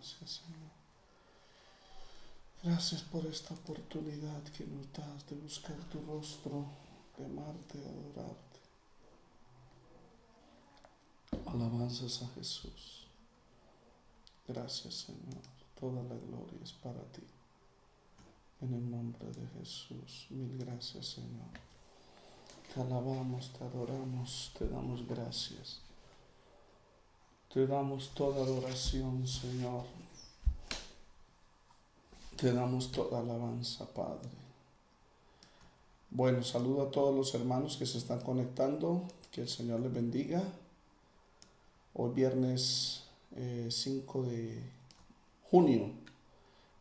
Gracias, Señor. Gracias por esta oportunidad que nos das de buscar tu rostro, de amarte, de adorarte. Alabanzas a Jesús. Gracias, Señor. Toda la gloria es para ti. En el nombre de Jesús. Mil gracias, Señor. Te alabamos, te adoramos, te damos gracias. Te damos toda adoración, Señor. Te damos toda alabanza, Padre. Bueno, saludo a todos los hermanos que se están conectando. Que el Señor les bendiga. Hoy viernes 5 de junio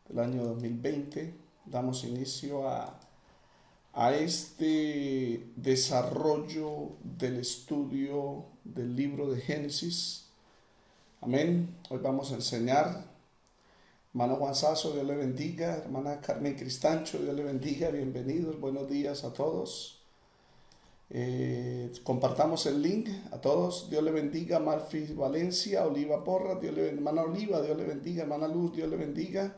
del año 2020 damos inicio a este desarrollo del estudio del libro de Génesis. Amén. Hoy vamos a enseñar. Hermano Juan Sasso, Dios le bendiga. Hermana Carmen Cristancho, Dios le bendiga. Bienvenidos, buenos días a todos. Compartamos el link a todos. Dios le bendiga. Malfi Valencia, Oliva Porra, Dios le bendiga. Hermana Oliva, Dios le bendiga. Hermana Luz, Dios le bendiga.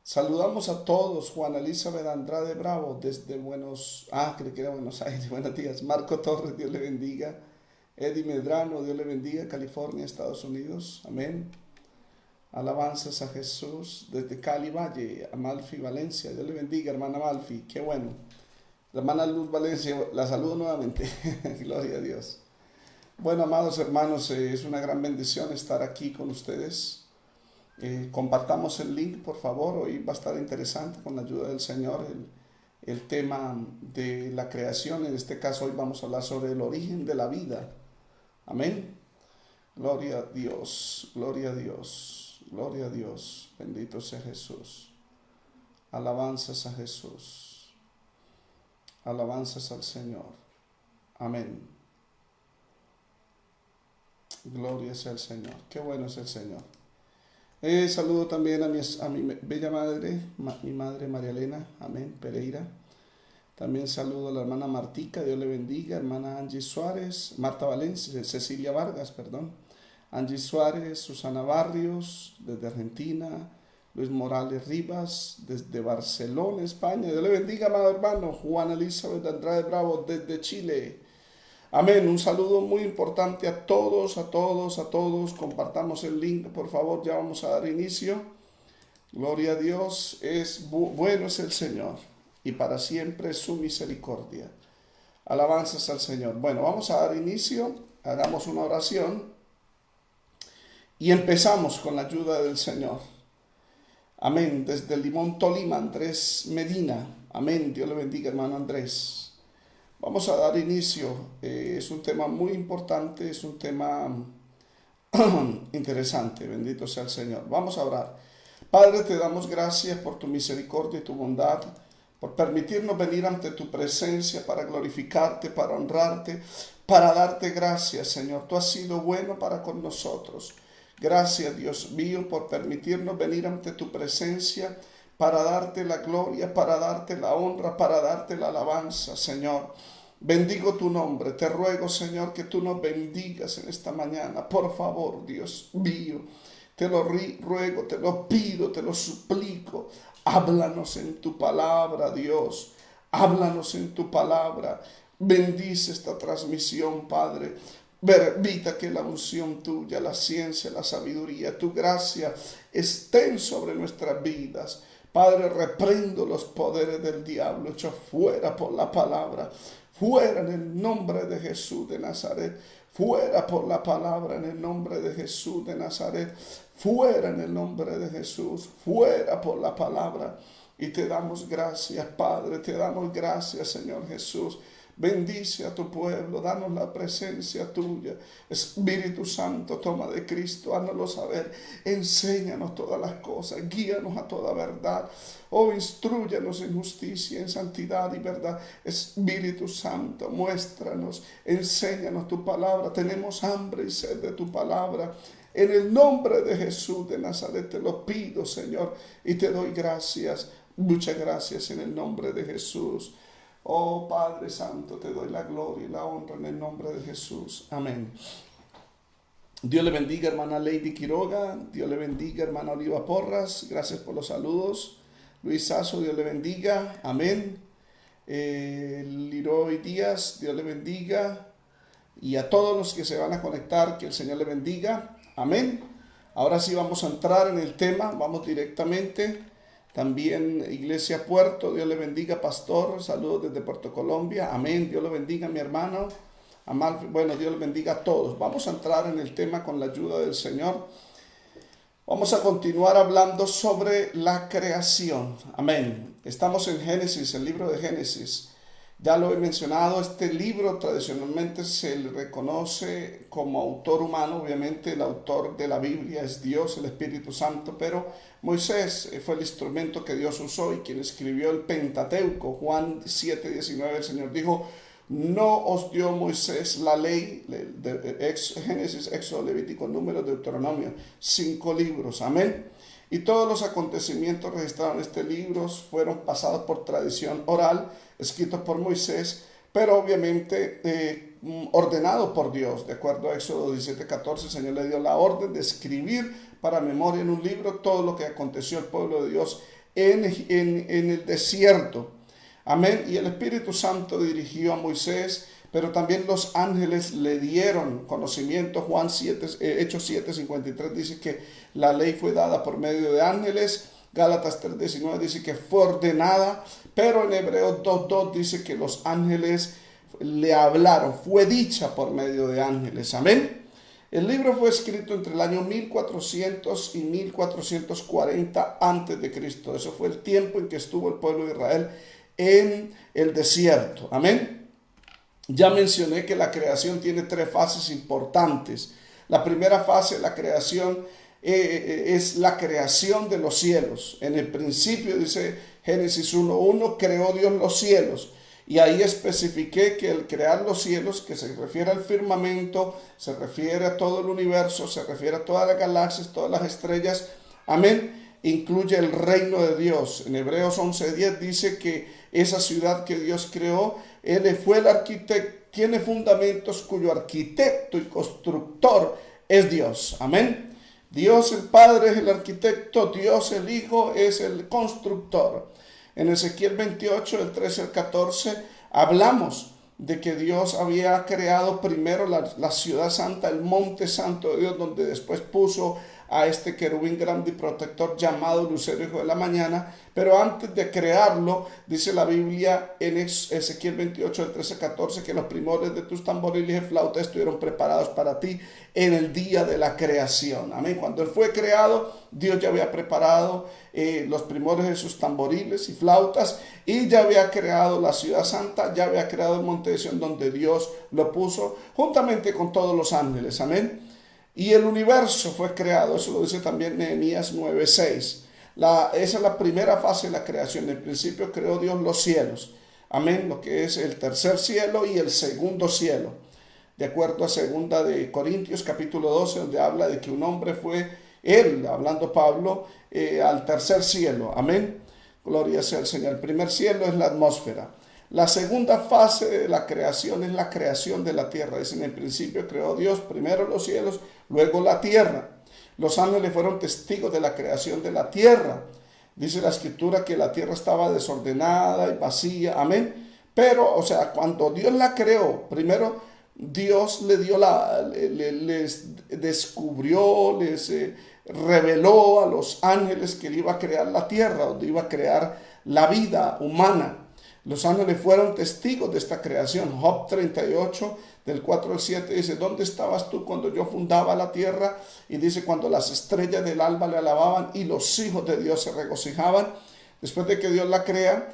Saludamos a todos. Juana Elizabeth Andrade Bravo desde Buenos Aires. Buenos días. Marco Torres, Dios le bendiga. Eddie Medrano, Dios le bendiga. California, Estados Unidos. Amén. Alabanzas a Jesús desde Cali Valle, a Malfi Valencia. Dios le bendiga, hermana Malfi. Qué bueno. La hermana Luz Valencia, la saludo nuevamente. Gloria a Dios. Bueno, amados hermanos, es una gran bendición estar aquí con ustedes. Compartamos el link, por favor. Hoy va a estar interesante con la ayuda del Señor el tema de la creación. En este caso, hoy vamos a hablar sobre el origen de la vida. Amén. Gloria a Dios, gloria a Dios. Gloria a Dios, bendito sea Jesús. Alabanzas a Jesús. Alabanzas al Señor. Amén. Gloria sea el Señor. Qué bueno es el Señor. Saludo también a mi bella madre, mi madre María Elena, amén, Pereira. También saludo a la hermana Martica, Dios le bendiga. Hermana Angie Suárez, Marta Valencia, Cecilia Vargas, perdón. Angie Suárez, Susana Barrios, desde Argentina, Luis Morales Rivas, desde Barcelona, España. Dios le bendiga, amado hermano. Juana Elizabeth Andrade Bravo, desde Chile. Amén. Un saludo muy importante a todos. Compartamos el link, por favor. Ya vamos a dar inicio. Gloria a Dios. Bueno es el Señor y para siempre es su misericordia. Alabanzas al Señor. Bueno, vamos a dar inicio. Hagamos una oración. Y empezamos con la ayuda del Señor. Amén. Desde Limón, Tolima, Andrés Medina. Amén. Dios le bendiga, hermano Andrés. Vamos a dar inicio. Es un tema muy importante, es un tema interesante. Bendito sea el Señor. Vamos a orar. Padre, te damos gracias por tu misericordia y tu bondad, por permitirnos venir ante tu presencia para glorificarte, para honrarte, para darte gracias, Señor. Tú has sido bueno para con nosotros. Gracias, Dios mío, por permitirnos venir ante tu presencia para darte la gloria, para darte la honra, para darte la alabanza, Señor. Bendigo tu nombre. Te ruego, Señor, que tú nos bendigas en esta mañana. Por favor, Dios mío, te lo ruego, te lo pido, te lo suplico. Háblanos en tu palabra, Dios. Háblanos en tu palabra. Bendice esta transmisión, Padre. Permita que la unción tuya, la ciencia, la sabiduría, tu gracia estén sobre nuestras vidas. Padre, reprendo los poderes del diablo, echo fuera por la palabra, fuera en el nombre de Jesús de Nazaret, fuera por la palabra en el nombre de Jesús de Nazaret, fuera en el nombre de Jesús, fuera por la palabra. Y te damos gracias, Padre, te damos gracias, Señor Jesús. Bendice a tu pueblo, danos la presencia tuya. Espíritu Santo, toma de Cristo, háznoslo saber. Enséñanos todas las cosas, guíanos a toda verdad. Oh, instrúyanos en justicia, en santidad y verdad. Espíritu Santo, muéstranos, enséñanos tu palabra. Tenemos hambre y sed de tu palabra. En el nombre de Jesús de Nazaret te lo pido, Señor, y te doy gracias. Muchas gracias en el nombre de Jesús. Oh Padre Santo, te doy la gloria y la honra en el nombre de Jesús. Amén. Dios le bendiga, hermana Lady Quiroga. Dios le bendiga, hermana Oliva Porras. Gracias por los saludos. Luis Sazo, Dios le bendiga. Amén. Leroy Díaz, Dios le bendiga. Y a todos los que se van a conectar, que el Señor le bendiga. Amén. Ahora sí vamos a entrar en el tema. Vamos directamente. También Iglesia Puerto, Dios le bendiga, pastor. Saludos desde Puerto Colombia. Amén. Dios le bendiga, mi hermano. Bueno, Dios le bendiga a todos. Vamos a entrar en el tema con la ayuda del Señor. Vamos a continuar hablando sobre la creación. Amén. Estamos en Génesis, el libro de Génesis. Ya lo he mencionado, este libro tradicionalmente se le reconoce como autor humano. Obviamente el autor de la Biblia es Dios, el Espíritu Santo, pero Moisés fue el instrumento que Dios usó y quien escribió el Pentateuco. Juan 7:19, el Señor dijo: no os dio Moisés la ley, de Génesis, Éxodo, Levítico, Números, Deuteronomio, 5 libros, amén. Y todos los acontecimientos registrados en este libro fueron pasados por tradición oral, escritos por Moisés, pero obviamente ordenado por Dios. De acuerdo a Éxodo 17:14, el Señor le dio la orden de escribir para memoria en un libro todo lo que aconteció al pueblo de Dios en el desierto. Amén. Y el Espíritu Santo dirigió a Moisés, pero también los ángeles le dieron conocimiento. Hechos 7:53 dice que la ley fue dada por medio de ángeles. Gálatas 3:19 dice que fue ordenada, pero en Hebreos 2:2 dice que los ángeles le hablaron, fue dicha por medio de ángeles. Amén. El libro fue escrito entre el año 1400 y 1440 antes de Cristo. Eso fue el tiempo en que estuvo el pueblo de Israel en el desierto. Amén. Ya mencioné que la creación tiene 3 fases importantes. La primera fase de la creación es la creación de los cielos. En el principio, dice Génesis 1:1, creó Dios los cielos. Y ahí especifiqué que el crear los cielos, que se refiere al firmamento, se refiere a todo el universo, se refiere a todas las galaxias, todas las estrellas. Amén. Incluye el reino de Dios. En Hebreos 11:10 dice que esa ciudad que Dios creó, Él fue el arquitecto, tiene fundamentos cuyo arquitecto y constructor es Dios. Amén. Dios el Padre es el arquitecto, Dios el Hijo es el constructor. En Ezequiel 28, del 13 al 14, hablamos de que Dios había creado primero la ciudad santa, el monte santo de Dios, donde después puso a este querubín grande y protector llamado Lucero, hijo de la mañana. Pero antes de crearlo, dice la Biblia en Ezequiel 28, del 13 al 14, que los primores de tus tamboriles y flautas estuvieron preparados para ti en el día de la creación. Amén. Cuando Él fue creado, Dios ya había preparado los primores de sus tamboriles y flautas, y ya había creado la ciudad santa, ya había creado el monte de Sión donde Dios lo puso, juntamente con todos los ángeles. Amén. Y el universo fue creado, eso lo dice también Nehemías 9:6. Esa es la primera fase de la creación. En el principio creó Dios los cielos. Amén. Lo que es el tercer cielo y el segundo cielo. De acuerdo a 2 de Corintios capítulo 12, donde habla de que un hombre fue, él, hablando Pablo, al tercer cielo. Amén. Gloria sea al Señor. El primer cielo es la atmósfera. La segunda fase de la creación es la creación de la tierra. Dice: en el principio creó Dios primero los cielos, luego la tierra. Los ángeles fueron testigos de la creación de la tierra. Dice la Escritura que la tierra estaba desordenada y vacía. Amén. Pero, o sea, cuando Dios la creó, primero Dios les descubrió, les reveló a los ángeles que Él iba a crear la tierra, donde iba a crear la vida humana. Los ángeles fueron testigos de esta creación. Job 38, del 4 al 7, dice: ¿dónde estabas tú cuando yo fundaba la tierra? Y dice: cuando las estrellas del alba le alababan y los hijos de Dios se regocijaban. Después de que Dios la crea,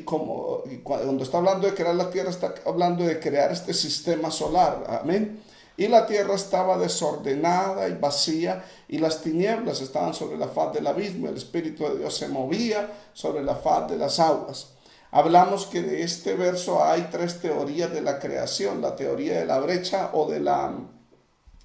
cuando está hablando de crear la tierra, está hablando de crear este sistema solar. Amén. Y la tierra estaba desordenada y vacía, y las tinieblas estaban sobre la faz del abismo. El Espíritu de Dios se movía sobre la faz de las aguas. Hablamos que de este verso hay 3 teorías de la creación: la teoría de la brecha o de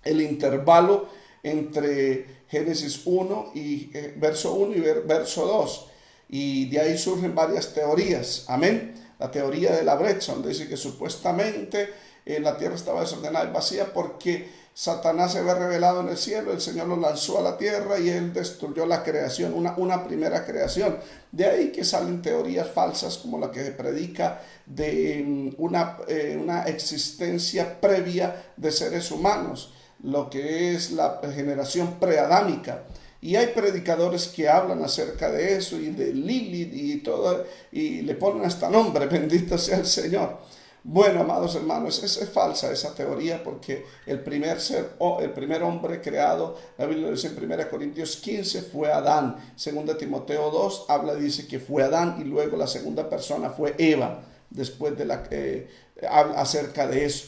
el intervalo entre Génesis 1 y verso 1 y verso 2. Y de ahí surgen varias teorías. Amén. La teoría de la brecha, donde dice que supuestamente la tierra estaba desordenada y vacía porque Satanás se ve revelado en el cielo, el Señor lo lanzó a la tierra y él destruyó la creación, una primera creación. De ahí que salen teorías falsas como la que se predica de una existencia previa de seres humanos, lo que es la generación preadámica. Y hay predicadores que hablan acerca de eso y de Lilith y todo, y le ponen hasta nombre, bendito sea el Señor. Bueno, amados hermanos, es falsa esa teoría porque el primer ser o el primer hombre creado, la Biblia dice en 1 Corintios 15, fue Adán. 2 Timoteo 2 dice que fue Adán y luego la segunda persona fue Eva, después de habla acerca de eso.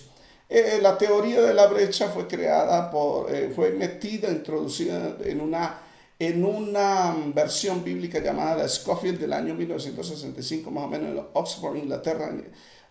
La teoría de la brecha fue creada fue introducida en una versión bíblica llamada la Scofield del año 1965, más o menos en Oxford, Inglaterra.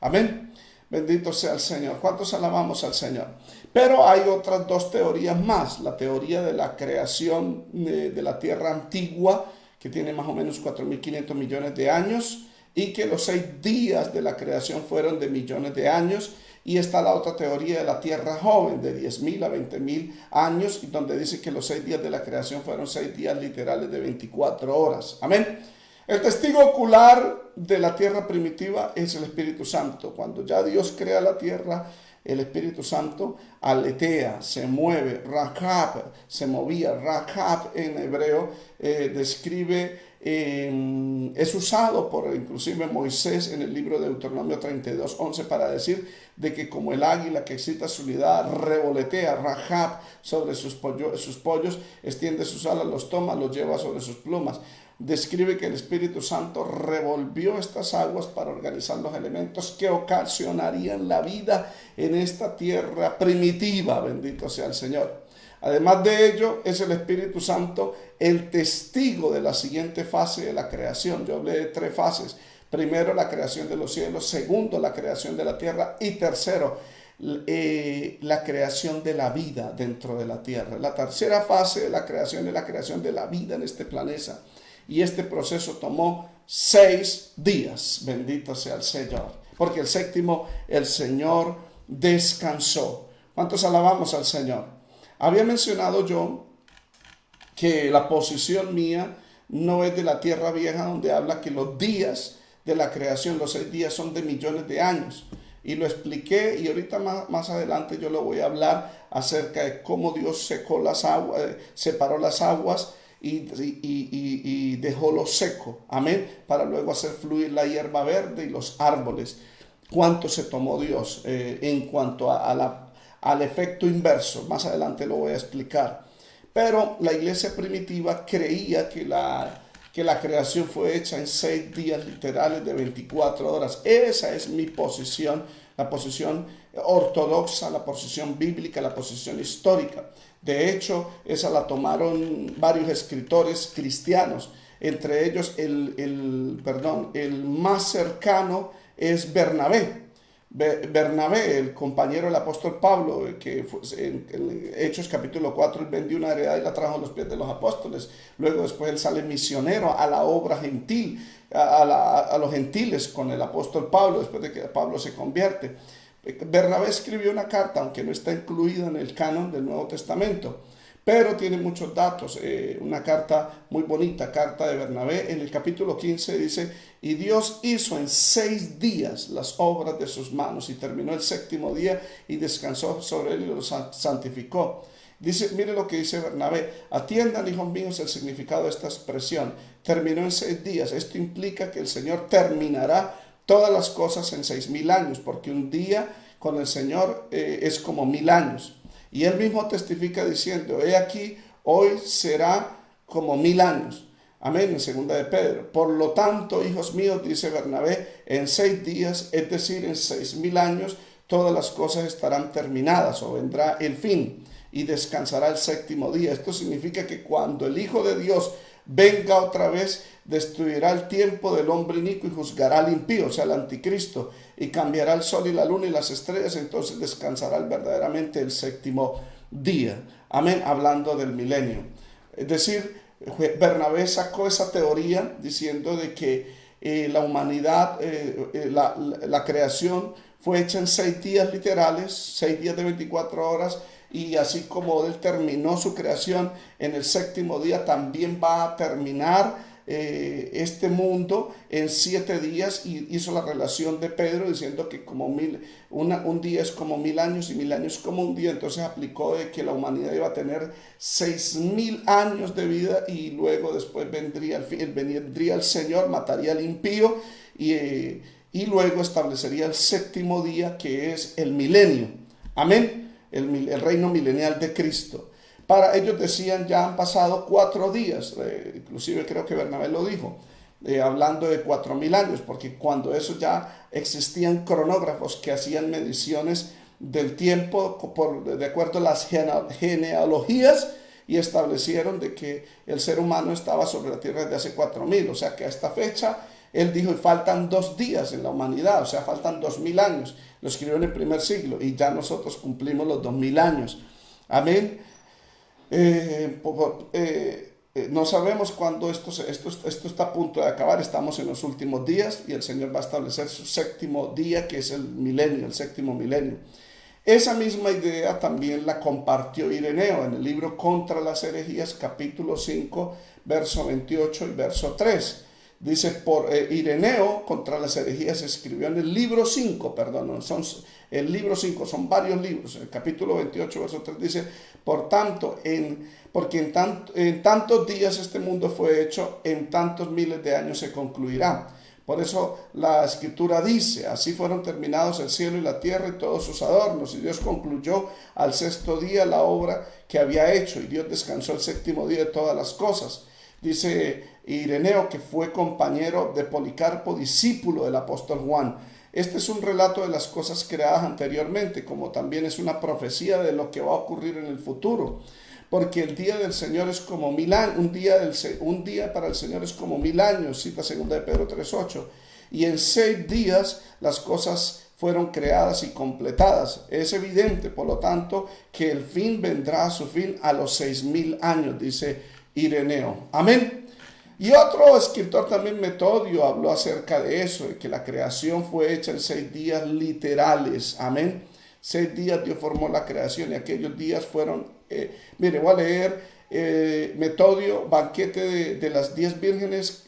Amén. Bendito sea el Señor. ¿Cuántos alabamos al Señor? Pero hay otras dos teorías más. La teoría de la creación de la tierra antigua, que tiene más o menos 4.500 millones de años, y que los 6 días de la creación fueron de millones de años. Y está la otra teoría de la tierra joven, de 10.000 a 20.000 años, y donde dice que los 6 días de la creación fueron 6 días literales de 24 horas. Amén. El testigo ocular de la tierra primitiva es el Espíritu Santo. Cuando ya Dios crea la tierra, el Espíritu Santo aletea, se mueve, rakab, se movía. Rakab en hebreo describe, es usado por inclusive Moisés en el libro de Deuteronomio 32:11 para decir de que como el águila que excita su unidad revolotea, rakab, sobre sus pollos, extiende sus alas, los toma, los lleva sobre sus plumas. Describe que el Espíritu Santo revolvió estas aguas para organizar los elementos que ocasionarían la vida en esta tierra primitiva. Bendito sea el Señor. Además de ello, es el Espíritu Santo el testigo de la siguiente fase de la creación. Yo hablé de 3 fases. Primero, la creación de los cielos. Segundo, la creación de la tierra. Y tercero, la creación de la vida dentro de la tierra. La tercera fase de la creación es la creación de la vida en este planeta. Y este proceso tomó 6 días. Bendito sea el Señor. Porque el séptimo, el Señor descansó. ¿Cuántos alabamos al Señor? Había mencionado yo que la posición mía no es de la tierra vieja, donde habla que los días de la creación, los 6 días, son de millones de años. Y lo expliqué, y ahorita más adelante yo lo voy a hablar acerca de cómo Dios separó las aguas y dejó lo seco, amén, para luego hacer fluir la hierba verde y los árboles. ¿Cuánto se tomó Dios en cuanto al efecto inverso? Más adelante lo voy a explicar. Pero la iglesia primitiva creía que la creación fue hecha en 6 días literales de 24 horas. Esa es mi posición, la posición ortodoxa, la posición bíblica, la posición histórica. De hecho, esa la tomaron varios escritores cristianos. Entre ellos, el más cercano es Bernabé. Bernabé, el compañero del apóstol Pablo, que en Hechos capítulo 4, él vendió una heredad y la trajo a los pies de los apóstoles. Luego después él sale misionero a la obra gentil, a los gentiles con el apóstol Pablo, después de que Pablo se convierte. Bernabé escribió una carta, aunque no está incluida en el canon del Nuevo Testamento, pero tiene muchos datos. Una carta muy bonita, carta de Bernabé. En el capítulo 15 dice: y Dios hizo en 6 días las obras de sus manos, y terminó el 7º día y descansó sobre él y lo santificó. Dice, mire lo que dice Bernabé: atiendan, hijos míos, el significado de esta expresión. Terminó en 6 días. Esto implica que el Señor terminará todas las cosas en 6.000 años, porque un día con el Señor es como 1.000 años. Y él mismo testifica diciendo: he aquí, hoy será como 1.000 años. Amén, en 2 de Pedro. Por lo tanto, hijos míos, dice Bernabé, en 6 días, es decir, en 6.000 años, todas las cosas estarán terminadas, o vendrá el fin, y descansará el 7º día. Esto significa que cuando el Hijo de Dios venga otra vez, destruirá el tiempo del hombre inicuo y juzgará al impío, o sea, al anticristo, y cambiará el sol y la luna y las estrellas. Entonces descansará verdaderamente el 7º día. Amén, hablando del milenio. Es decir, Bernabé sacó esa teoría diciendo de que la humanidad, la creación fue hecha en 6 días literales, 6 días de 24 horas, y así como Él terminó su creación en el séptimo día, también va a terminar este mundo en 7 días, y hizo la relación de Pedro diciendo que como un día es como 1000 años y 1000 años como un día. Entonces aplicó de que la humanidad iba a tener 6000 años de vida, y luego después vendría el Señor, mataría al impío, y luego establecería el séptimo día, que es el milenio. Amén. El reino milenial de Cristo. Para ellos decían, ya han pasado 4 días, inclusive creo que Bernabé lo dijo, hablando de 4000 años, porque cuando eso ya existían cronógrafos que hacían mediciones del tiempo de acuerdo a las genealogías, y establecieron de que el ser humano estaba sobre la tierra desde hace 4000, o sea que a esta fecha él dijo, y faltan 2 días en la humanidad, o sea, faltan 2000 años. Lo escribió en el primer siglo, y ya nosotros cumplimos los 2000 años. Amén. No sabemos cuándo esto está a punto de acabar. Estamos en los últimos días, y el Señor va a establecer su séptimo día, que es el milenio, el séptimo milenio. Esa misma idea también la compartió Ireneo en el libro Contra las Herejías, capítulo 5, verso 28 y verso 3. Dice, por Ireneo contra las herejías escribió en el libro 5, perdón, el libro 5, son varios libros. El capítulo 28, verso 3 dice, por tanto, porque en tantos días este mundo fue hecho, en tantos miles de años se concluirá. Por eso la escritura dice, así fueron terminados el cielo y la tierra y todos sus adornos, y Dios concluyó al 6.º día la obra que había hecho, y Dios descansó el 7.º día de todas las cosas. Dice Ireneo, que fue compañero de Policarpo, discípulo del apóstol Juan. Este es un relato de las cosas creadas anteriormente, como también es una profecía de lo que va a ocurrir en el futuro. Porque el día del Señor es como 1000 años, un día para el Señor es como 1000 años, cita 2 de Pedro 3.8. Y en 6 días las cosas fueron creadas y completadas. Es evidente, por lo tanto, que el fin vendrá a su fin a los 6000 años, dice Ireneo. Amén. Y otro escritor también, Metodio, habló acerca de eso, de que la creación fue hecha en 6 días literales. Amén. 6 días Dios formó la creación, y aquellos días fueron, mire, voy a leer Metodio, banquete de las 10 vírgenes,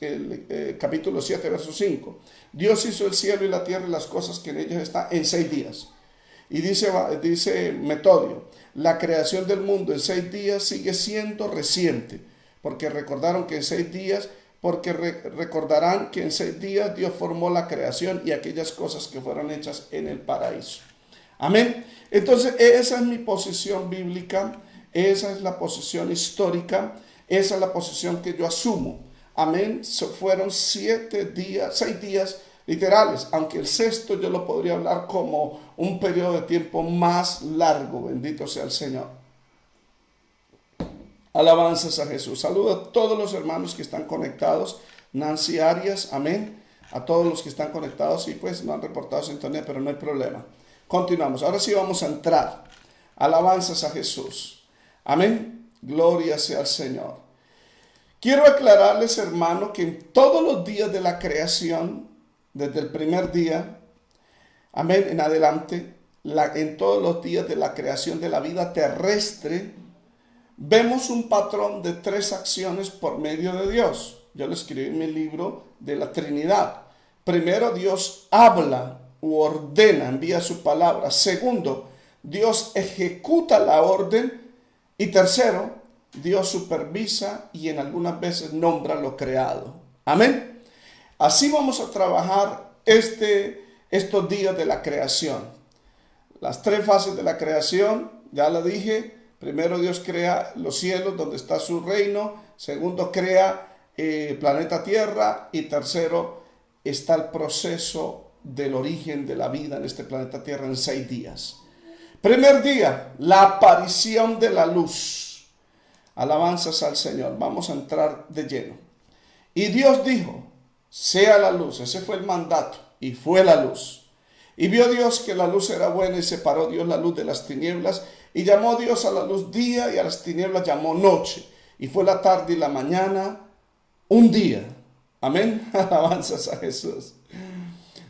capítulo 7, verso 5. Dios hizo el cielo y la tierra y las cosas que en ellos están en 6 días. Y dice Metodio, la creación del mundo en 6 días sigue siendo reciente, porque recordarán que en 6 días Dios formó la creación y aquellas cosas que fueron hechas en el paraíso. Amén. Entonces, esa es mi posición bíblica, esa es la posición histórica, esa es la posición que yo asumo. Amén. Fueron 6 días literales, aunque el 6.º yo lo podría hablar como un periodo de tiempo más largo. Bendito sea el Señor. Alabanzas a Jesús. Saludo a todos los hermanos que están conectados. Nancy Arias, amén. A todos los que están conectados, y pues no han reportado sintonía, pero no hay problema. Continuamos. Ahora sí vamos a entrar. Alabanzas a Jesús. Amén. Gloria sea al Señor. Quiero aclararles, hermano, que en todos los días de la creación, desde el primer día, amén, en adelante, en todos los días de la creación de la vida terrestre, vemos un patrón de 3 acciones por medio de Dios. Yo lo escribí en mi libro de la Trinidad. Primero, Dios habla u ordena, envía su palabra. Segundo, Dios ejecuta la orden. Y tercero, Dios supervisa y en algunas veces nombra lo creado. Amén. Así vamos a trabajar estos días de la creación. Las 3 fases de la creación, ya la dije. Primero, Dios crea los cielos donde está su reino. Segundo, crea planeta Tierra. Y tercero, está el proceso del origen de la vida en este planeta Tierra en 6 días. Primer día, la aparición de la luz. Alabanzas al Señor. Vamos a entrar de lleno. Y Dios dijo, sea la luz. Ese fue el mandato. Y fue la luz. Y vio Dios que la luz era buena, y separó Dios la luz de las tinieblas. Y llamó Dios a la luz día, y a las tinieblas llamó noche. Y fue la tarde y la mañana un día. Amén. Alabanzas a Jesús.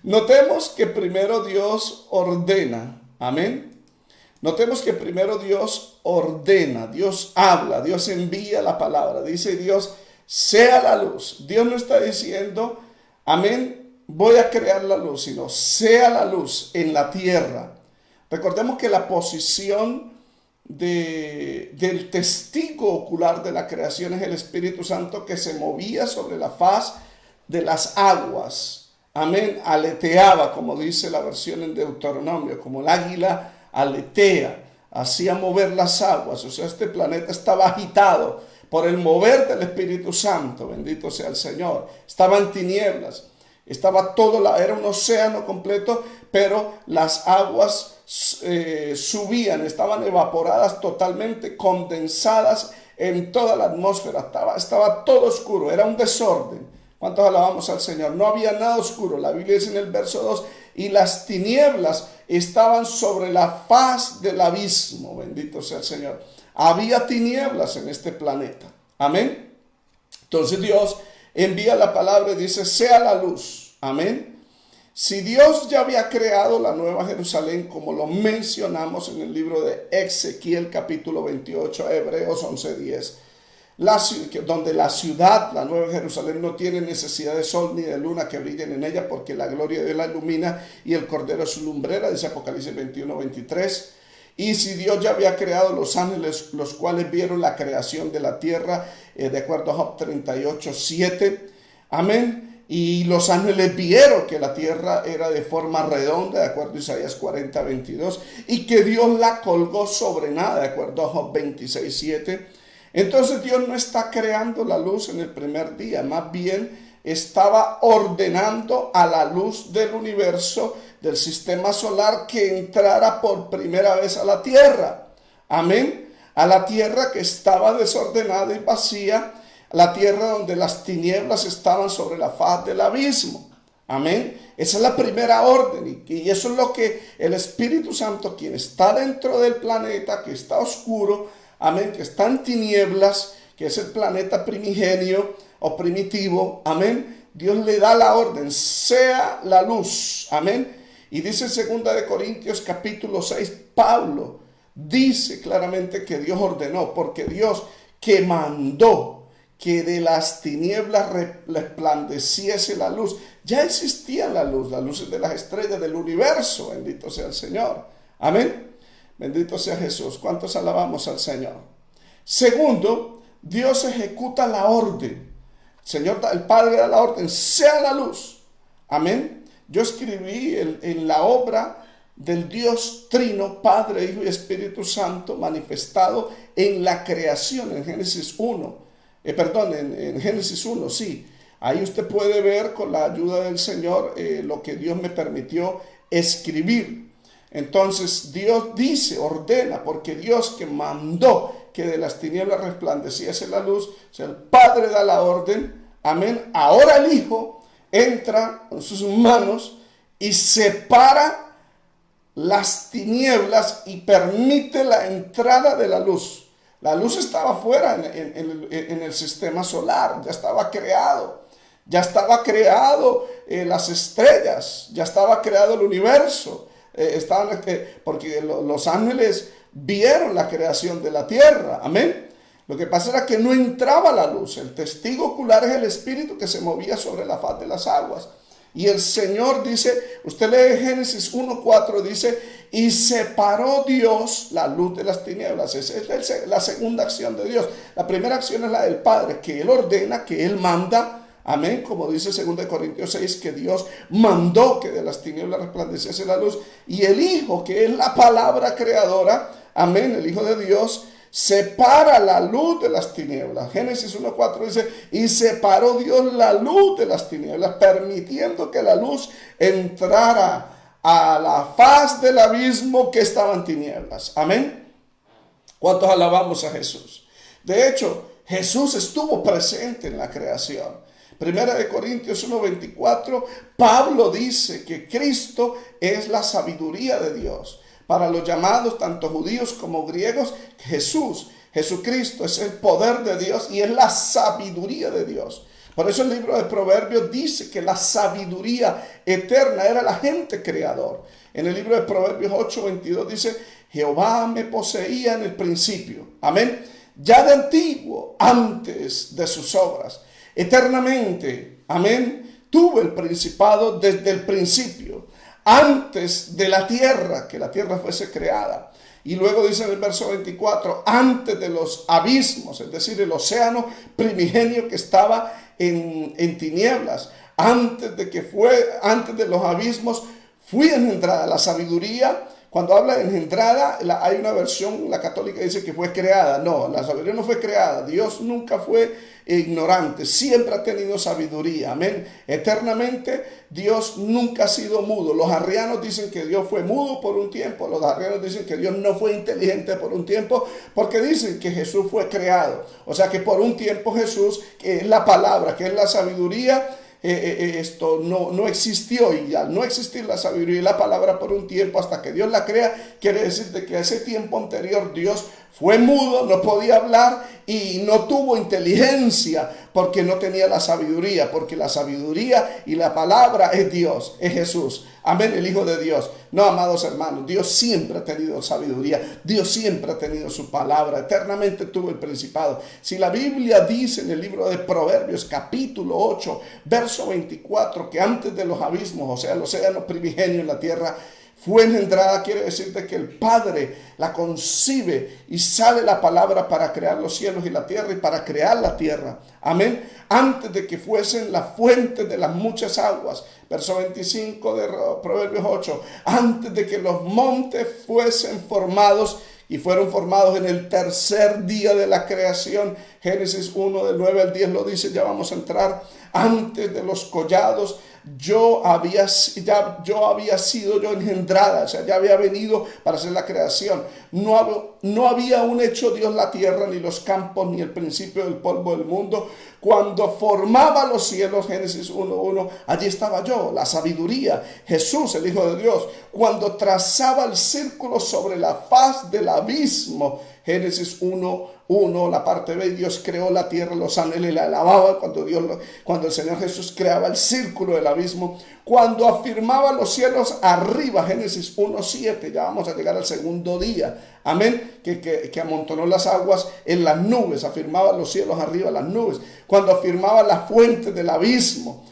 Notemos que primero Dios ordena. Amén. Notemos que primero Dios ordena, Dios habla, Dios envía la palabra. Dice Dios, sea la luz. Dios no está diciendo, amén, voy a crear la luz, sino sea la luz en la tierra. Recordemos que la posición del testigo ocular de la creación es el Espíritu Santo, que se movía sobre la faz de las aguas. Amén, aleteaba, como dice la versión en Deuteronomio, como el águila aletea, hacía mover las aguas. O sea, este planeta estaba agitado por el mover del Espíritu Santo, bendito sea el Señor. Estaba en tinieblas, estaba era un océano completo, pero las aguas subían, estaban evaporadas totalmente, condensadas en toda la atmósfera. Estaba todo oscuro, era un desorden. ¿Cuántos alabamos al Señor? No había nada oscuro. La Biblia dice en el verso 2, y las tinieblas estaban sobre la faz del abismo. Bendito sea el Señor. Había tinieblas en este planeta. Amén. Entonces Dios envía la palabra y dice, sea la luz. Amén. Si Dios ya había creado la Nueva Jerusalén, como lo mencionamos en el libro de Ezequiel capítulo 28, Hebreos 11:10, donde la ciudad, la Nueva Jerusalén, no tiene necesidad de sol ni de luna que brillen en ella, porque la gloria de Dios la ilumina y el Cordero es su lumbrera, dice Apocalipsis 21:23. Y si Dios ya había creado los ángeles, los cuales vieron la creación de la tierra, de acuerdo a Job 38:7, amén. Y los ángeles vieron que la tierra era de forma redonda, de acuerdo a Isaías 40:22, y que Dios la colgó sobre nada, de acuerdo a Job 26:7. Entonces Dios no está creando la luz en el primer día, más bien estaba ordenando a la luz del universo, del sistema solar, que entrara por primera vez a la tierra. Amén. A la tierra que estaba desordenada y vacía, la tierra donde las tinieblas estaban sobre la faz del abismo. Amén. Esa es la primera orden, y eso es lo que el Espíritu Santo, quien está dentro del planeta, que está oscuro, amén, que está en tinieblas, que es el planeta primigenio o primitivo, amén, Dios le da la orden, sea la luz, amén. Y dice en 2 de Corintios capítulo 6, Pablo dice claramente que Dios ordenó, porque Dios que mandó que de las tinieblas resplandeciese la luz. Ya existía la luz, las luces de las estrellas del universo, bendito sea el Señor, amén. Bendito sea Jesús. ¿Cuántos alabamos al Señor? Segundo, Dios ejecuta la orden. El Padre da la orden, sea la luz. Amén. Yo escribí en la obra del Dios Trino, Padre, Hijo y Espíritu Santo, manifestado en la creación, en Génesis 1. En Génesis 1, sí. Ahí usted puede ver con la ayuda del Señor lo que Dios me permitió escribir. Entonces Dios dice, ordena, porque Dios que mandó que de las tinieblas resplandeciese la luz, o sea, el Padre da la orden, amén. Ahora el Hijo entra con sus manos y separa las tinieblas y permite la entrada de la luz. La luz estaba fuera en el sistema solar, ya estaba creado. Ya estaba creado las estrellas, ya estaba creado el universo. Porque los ángeles vieron la creación de la tierra, amén. Lo que pasa era que no entraba la luz. El testigo ocular es el espíritu que se movía sobre la faz de las aguas. Y el Señor dice, usted lee Génesis 1:4, dice, y separó Dios la luz de las tinieblas. Esa es la segunda acción de Dios. La primera acción es la del Padre, que Él ordena, que Él manda. Amén, como dice 2 Corintios 6, que Dios mandó que de las tinieblas resplandeciese la luz. Y el Hijo, que es la palabra creadora, amén, el Hijo de Dios, separa la luz de las tinieblas. Génesis 1:4 dice, y separó Dios la luz de las tinieblas, permitiendo que la luz entrara a la faz del abismo que estaba en tinieblas. Amén. ¿Cuántos alabamos a Jesús? De hecho, Jesús estuvo presente en la creación. Primera de Corintios 1:24, Pablo dice que Cristo es la sabiduría de Dios. Para los llamados, tanto judíos como griegos, Jesucristo es el poder de Dios y es la sabiduría de Dios. Por eso el libro de Proverbios dice que la sabiduría eterna era el agente creador. En el libro de Proverbios 8:22 dice, Jehová me poseía en el principio. Amén. Ya de antiguo, antes de sus obras. Eternamente. Amén. Tuvo el principado desde el principio. Antes de la tierra, que la tierra fuese creada. Y luego dice en el verso 24, antes de los abismos, es decir, el océano primigenio que estaba en tinieblas, antes de los abismos, fui engendrada. La sabiduría, cuando habla de engendrada, hay una versión, la católica dice que fue creada. No, la sabiduría no fue creada. Dios nunca fue ignorante, siempre ha tenido sabiduría. Amén. Eternamente, Dios nunca ha sido mudo. Los arrianos dicen que Dios fue mudo por un tiempo. Los arrianos dicen que Dios no fue inteligente por un tiempo, porque dicen que Jesús fue creado. O sea que por un tiempo Jesús, que es la palabra, que es la sabiduría, esto no existió, y al no existir la sabiduría y la palabra por un tiempo hasta que Dios la crea, quiere decir de que ese tiempo anterior Dios fue mudo, no podía hablar y no tuvo inteligencia porque no tenía la sabiduría, porque la sabiduría y la palabra es Dios, es Jesús. Amén, el Hijo de Dios. No, amados hermanos, Dios siempre ha tenido sabiduría, Dios siempre ha tenido su palabra, eternamente tuvo el principado. Si la Biblia dice en el libro de Proverbios, capítulo 8, verso 24, que antes de los abismos, o sea, el océano primigenio en la tierra, fue engendrada, quiere decirte que el Padre la concibe y sale la palabra para crear los cielos y la tierra y para crear la tierra. Amén. Antes de que fuesen la fuente de las muchas aguas. Verso 25 de Proverbios 8. Antes de que los montes fuesen formados, y fueron formados en el tercer día de la creación. Génesis 1 del 9 al 10 lo dice, ya vamos a entrar. Antes de los collados, yo había sido yo engendrada, o sea, ya había venido para hacer la creación. No había aún hecho Dios la tierra, ni los campos, ni el principio del polvo del mundo. Cuando formaba los cielos, Génesis 1:1, allí estaba yo, la sabiduría, Jesús, el Hijo de Dios. Cuando trazaba el círculo sobre la faz del abismo, Génesis 1:1, la parte B, Dios creó la tierra, los ángeles la alababan cuando el Señor Jesús creaba el círculo del abismo. Cuando afirmaba los cielos arriba, Génesis 1:7, ya vamos a llegar al segundo día, amén, que amontonó las aguas en las nubes, afirmaba los cielos arriba, las nubes. Cuando afirmaba la fuente del abismo,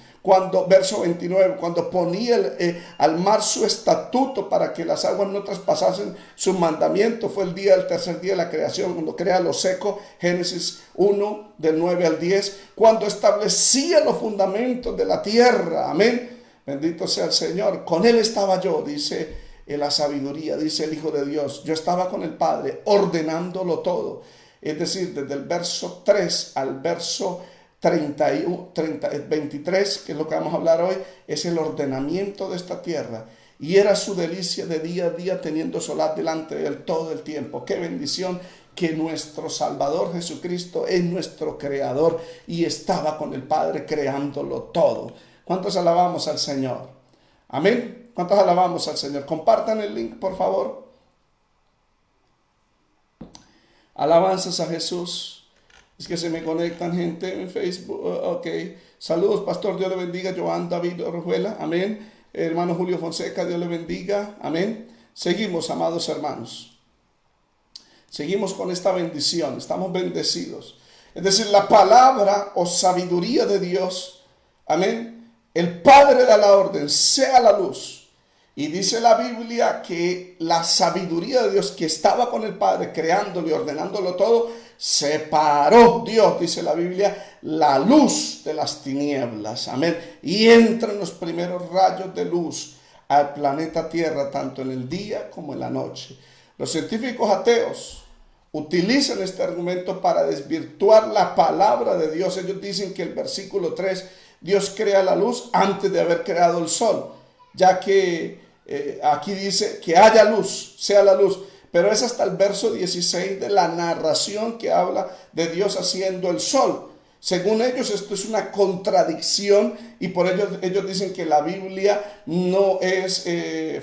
verso 29, cuando ponía al mar su estatuto para que las aguas no traspasasen su mandamiento, fue el tercer día de la creación, cuando crea lo seco, Génesis 1, del 9 al 10, cuando establecía los fundamentos de la tierra, amén, bendito sea el Señor, con él estaba yo, dice la sabiduría, dice el Hijo de Dios, yo estaba con el Padre ordenándolo todo, es decir, desde el verso 3 al verso 23, que es lo que vamos a hablar hoy, es el ordenamiento de esta tierra. Y era su delicia de día a día teniendo solaz delante de él todo el tiempo. Qué bendición que nuestro Salvador Jesucristo es nuestro creador y estaba con el Padre creándolo todo. ¿Cuántos alabamos al Señor? Amén. ¿Cuántos alabamos al Señor? Compartan el link, por favor. Alabanzas a Jesús. Es que se me conectan gente en Facebook. Ok. Saludos, pastor. Dios le bendiga. Joan David Orjuela. Amén. Hermano Julio Fonseca. Dios le bendiga. Amén. Seguimos, amados hermanos. Seguimos con esta bendición. Estamos bendecidos. Es decir, la palabra o sabiduría de Dios. Amén. El Padre da la orden. Sea la luz. Y dice la Biblia que la sabiduría de Dios que estaba con el Padre creándolo y ordenándolo todo, separó Dios, dice la Biblia, la luz de las tinieblas. Amén. Y entran los primeros rayos de luz al planeta Tierra, tanto en el día como en la noche. Los científicos ateos utilizan este argumento para desvirtuar la palabra de Dios. Ellos dicen que el versículo 3, Dios crea la luz antes de haber creado el sol, ya que aquí dice que haya luz, sea la luz, pero es hasta el verso 16 de la narración que habla de Dios haciendo el sol. Según ellos esto es una contradicción y por ellos dicen que la Biblia no es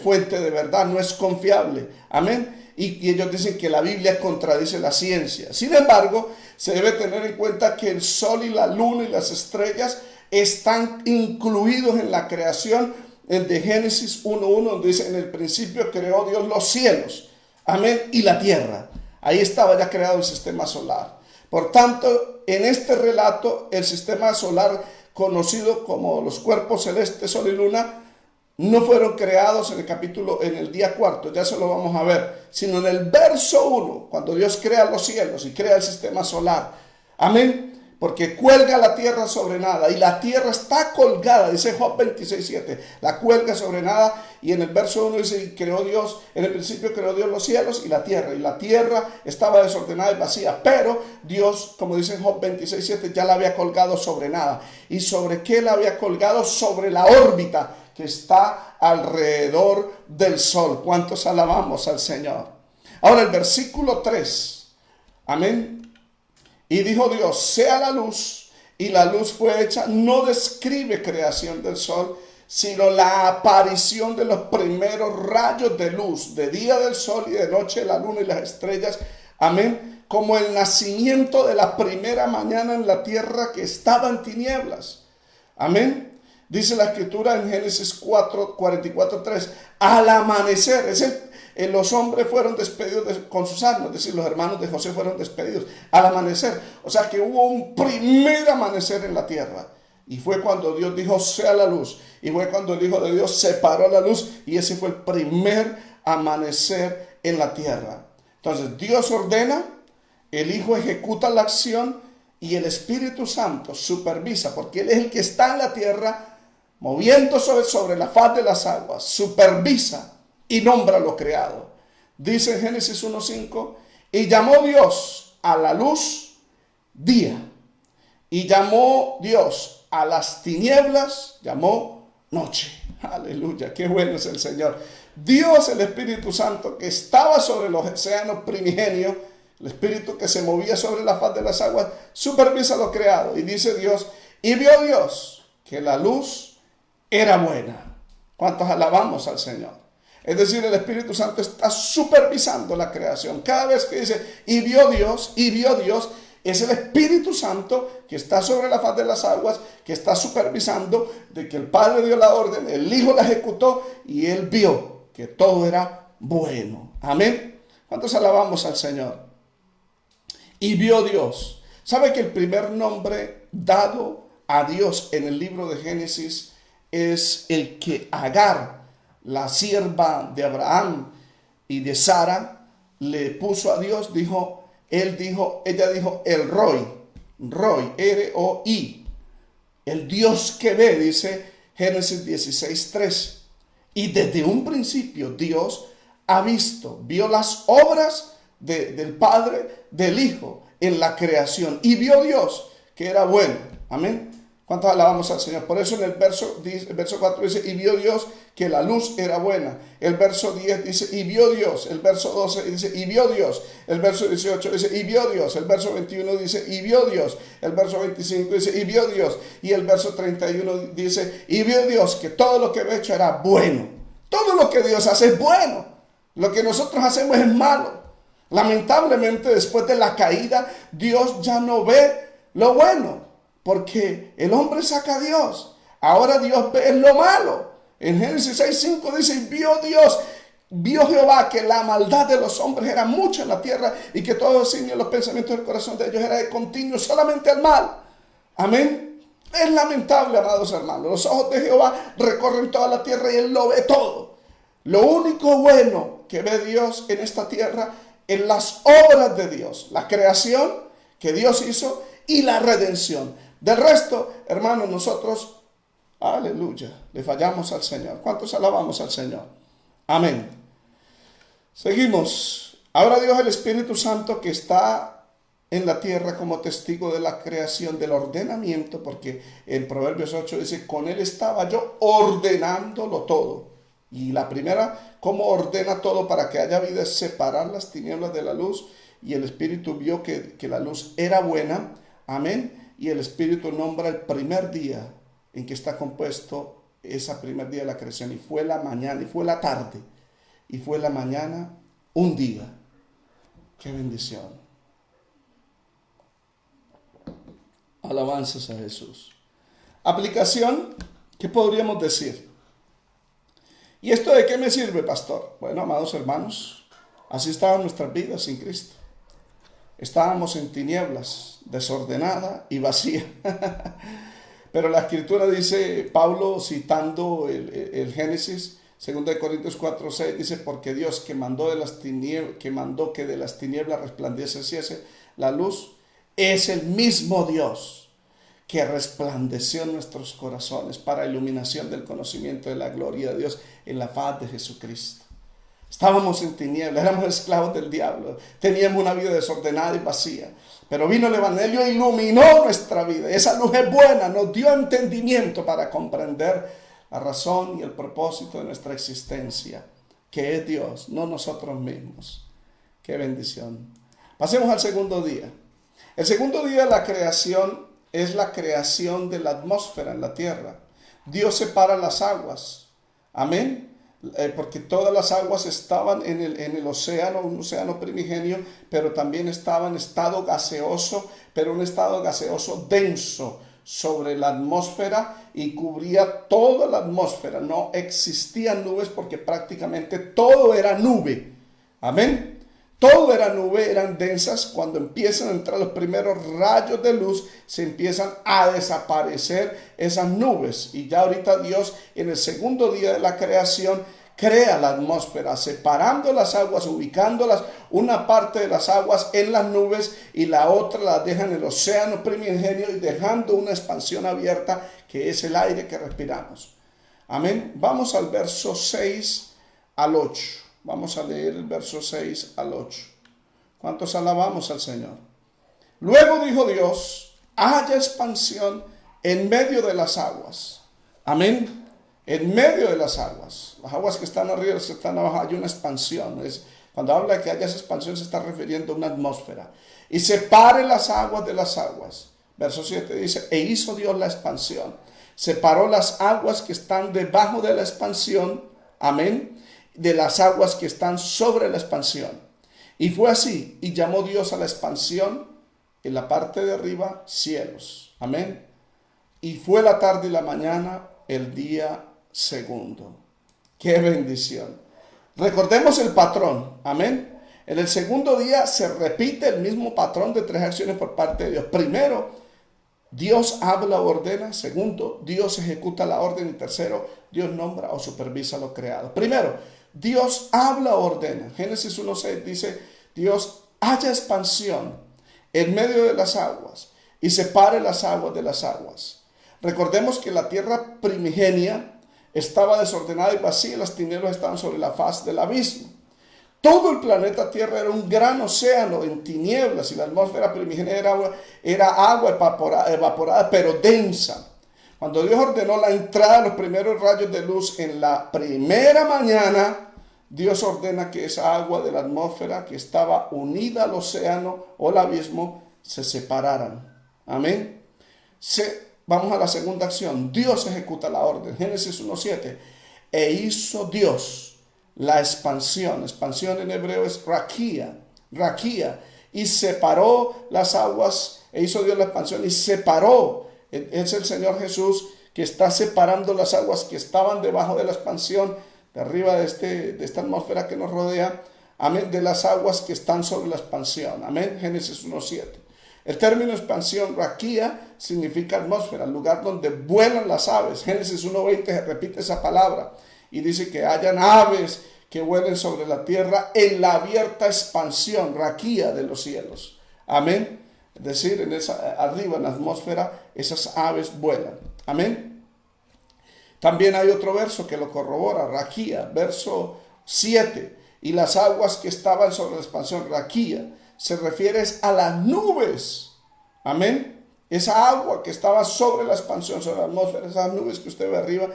fuente de verdad, no es confiable. Amén. Y ellos dicen que la Biblia contradice la ciencia. Sin embargo, se debe tener en cuenta que el sol y la luna y las estrellas están incluidos en la creación de Génesis 1:1, donde dice: en el principio creó Dios los cielos, amén, y la tierra. Ahí estaba ya creado el sistema solar. Por tanto, en este relato, el sistema solar, conocido como los cuerpos celestes, sol y luna, no fueron creados en el día cuarto, ya se lo vamos a ver, sino en el verso 1, cuando Dios crea los cielos y crea el sistema solar. Amén. Porque cuelga la tierra sobre nada, y la tierra está colgada, dice Job 26:7, la cuelga sobre nada. Y en el verso 1 dice: y creó Dios, en el principio creó Dios los cielos y la tierra estaba desordenada y vacía, pero Dios, como dice Job 26:7, ya la había colgado sobre nada. ¿Y sobre qué la había colgado? Sobre la órbita que está alrededor del sol. ¿Cuántos alabamos al Señor? Ahora el versículo 3, amén. Y dijo Dios: sea la luz, y la luz fue hecha. No describe creación del sol, sino la aparición de los primeros rayos de luz, de día del sol y de noche la luna y las estrellas, amén, como el nacimiento de la primera mañana en la tierra que estaba en tinieblas, amén. Dice la escritura en Génesis 44:3, al amanecer, los hombres fueron despedidos con sus armas, es decir, los hermanos de José fueron despedidos al amanecer. O sea que hubo un primer amanecer en la tierra. Y fue cuando Dios dijo: sea la luz. Y fue cuando el Hijo de Dios separó la luz. Y ese fue el primer amanecer en la tierra. Entonces Dios ordena, el Hijo ejecuta la acción y el Espíritu Santo supervisa, porque Él es el que está en la tierra, moviéndose sobre la faz de las aguas, supervisa y nombra lo creado. Dice en Génesis 1:5: y llamó Dios a la luz día, y llamó Dios a las tinieblas, llamó noche. Aleluya, qué bueno es el Señor. Dios, el Espíritu Santo, que estaba sobre los océanos primigenios, el Espíritu que se movía sobre la faz de las aguas, supervisa lo creado. Y dice Dios: y vio Dios que la luz era buena. ¿Cuántos alabamos al Señor? Es decir, el Espíritu Santo está supervisando la creación. Cada vez que dice: y vio Dios, es el Espíritu Santo que está sobre la faz de las aguas, que está supervisando de que el Padre dio la orden, el Hijo la ejecutó y Él vio que todo era bueno. Amén. ¿Cuántos alabamos al Señor? Y vio Dios. ¿Sabe que el primer nombre dado a Dios en el libro de Génesis es el que Agar, la sierva de Abraham y de Sara, le puso a Dios? Ella dijo el Roi, R-O-I, el Dios que ve, dice Génesis 16:3. Y desde un principio Dios vio las obras del Padre, del Hijo en la creación, y vio Dios que era bueno. Amén. ¿Cuántos alabamos al Señor? Por eso en el verso 4 dice: y vio Dios que la luz era buena. El verso 10 dice: y vio Dios. El verso 12 dice: y vio Dios. El verso 18 dice: y vio Dios. El verso 21 dice: y vio Dios. El verso 25 dice: y vio Dios. Y el verso 31 dice: y vio Dios que todo lo que había hecho era bueno. Todo lo que Dios hace es bueno. Lo que nosotros hacemos es malo. Lamentablemente, después de la caída, Dios ya no ve lo bueno, porque el hombre saca a Dios. Ahora Dios ve lo malo. En Génesis 6:5 dice: y vio Jehová que la maldad de los hombres era mucha en la tierra, y que todo designio de los pensamientos del corazón de ellos era de continuo solamente al mal. Amén. Es lamentable, amados hermanos. Los ojos de Jehová recorren toda la tierra y Él lo ve todo. Lo único bueno que ve Dios en esta tierra es las obras de Dios, la creación que Dios hizo y la redención. Del resto, hermanos, nosotros, aleluya, le fallamos al Señor. ¿Cuántos alabamos al Señor? Amén. Seguimos. Ahora Dios, el Espíritu Santo, que está en la tierra como testigo de la creación, del ordenamiento, porque en Proverbios 8 dice: con Él estaba yo ordenándolo todo. Y la primera, cómo ordena todo para que haya vida, es separar las tinieblas de la luz. Y el Espíritu vio que la luz era buena. Amén. Y el Espíritu nombra el primer día en que está compuesto ese primer día de la creación. Y fue la mañana, y fue la tarde, y fue la mañana, un día. ¡Qué bendición! Alabanzas a Jesús. Aplicación, ¿qué podríamos decir? ¿Y esto de qué me sirve, pastor? Bueno, amados hermanos, así estaban nuestras vidas sin Cristo. Estábamos en tinieblas, desordenada y vacía. Pero la Escritura dice, Pablo citando el Génesis, 2 Corintios 4:6, dice, porque Dios que mandó que de las tinieblas resplandeciese la luz, es el mismo Dios que resplandeció en nuestros corazones para iluminación del conocimiento de la gloria de Dios en la faz de Jesucristo. Estábamos en tinieblas, éramos esclavos del diablo, teníamos una vida desordenada y vacía, pero vino el Evangelio e iluminó nuestra vida. Esa luz es buena, nos dio entendimiento para comprender la razón y el propósito de nuestra existencia, que es Dios, no nosotros mismos. ¡Qué bendición! Pasemos al segundo día. El segundo día de la creación es la creación de la atmósfera en la tierra. Dios separa las aguas. Amén. Porque todas las aguas estaban en el océano, un océano primigenio, pero también estaba en estado gaseoso, pero un estado gaseoso denso sobre la atmósfera y cubría toda la atmósfera. No existían nubes porque prácticamente todo era nube. Amén. Todo era nube, eran densas. Cuando empiezan a entrar los primeros rayos de luz, se empiezan a desaparecer esas nubes. Y ya ahorita Dios, en el segundo día de la creación, crea la atmósfera, separando las aguas, ubicándolas, una parte de las aguas en las nubes y la otra la deja en el océano primigenio y dejando una expansión abierta que es el aire que respiramos. Amén. Vamos al verso 6 al 8. Vamos a leer el verso 6 al 8. ¿Cuántos alabamos al Señor? Luego dijo Dios, haya expansión en medio de las aguas. Amén. En medio de las aguas. Las aguas que están arriba, que están abajo, hay una expansión. Cuando habla de que haya esa expansión, se está refiriendo a una atmósfera. Y separe las aguas de las aguas. Verso 7 dice, e hizo Dios la expansión. Separó las aguas que están debajo de la expansión. Amén. De las aguas que están sobre la expansión. Y fue así, y llamó Dios a la expansión en la parte de arriba cielos. Amén. Y fue la tarde y la mañana el día segundo. ¡Qué bendición! Recordemos el patrón. Amén. En el segundo día se repite el mismo patrón de 3 acciones por parte de Dios. Primero, Dios habla o ordena. Segundo, Dios ejecuta la orden. Y tercero, Dios nombra o supervisa lo creado. Primero, Dios habla o ordena. Génesis 1:6 dice, Dios haya expansión en medio de las aguas y separe las aguas de las aguas. Recordemos que la tierra primigenia estaba desordenada y vacía y las tinieblas estaban sobre la faz del abismo. Todo el planeta Tierra era un gran océano en tinieblas y la atmósfera primigenia era agua evaporada pero densa. Cuando Dios ordenó la entrada de los primeros rayos de luz en la primera mañana, Dios ordena que esa agua de la atmósfera que estaba unida al océano o al abismo se separaran. Amén. Vamos a la segunda acción. Dios ejecuta la orden. Génesis 1:7. E hizo Dios la expansión. Expansión en hebreo es raquía. Raquía. Y separó las aguas. E hizo Dios la expansión y separó. Es el Señor Jesús que está separando las aguas que estaban debajo de la expansión, de arriba de esta atmósfera que nos rodea, amén, de las aguas que están sobre la expansión. Amén. Génesis 1:7. El término expansión, raquía, significa atmósfera, el lugar donde vuelan las aves. Génesis 1:20 se repite esa palabra y dice que hayan aves que vuelen sobre la tierra en la abierta expansión, raquía de los cielos. Amén. Es decir, arriba en la atmósfera, esas aves vuelan. Amén. También hay otro verso que lo corrobora, raquía, verso 7. Y las aguas que estaban sobre la expansión, raquía, se refiere a las nubes. Amén. Esa agua que estaba sobre la expansión, sobre la atmósfera, esas nubes que usted ve arriba,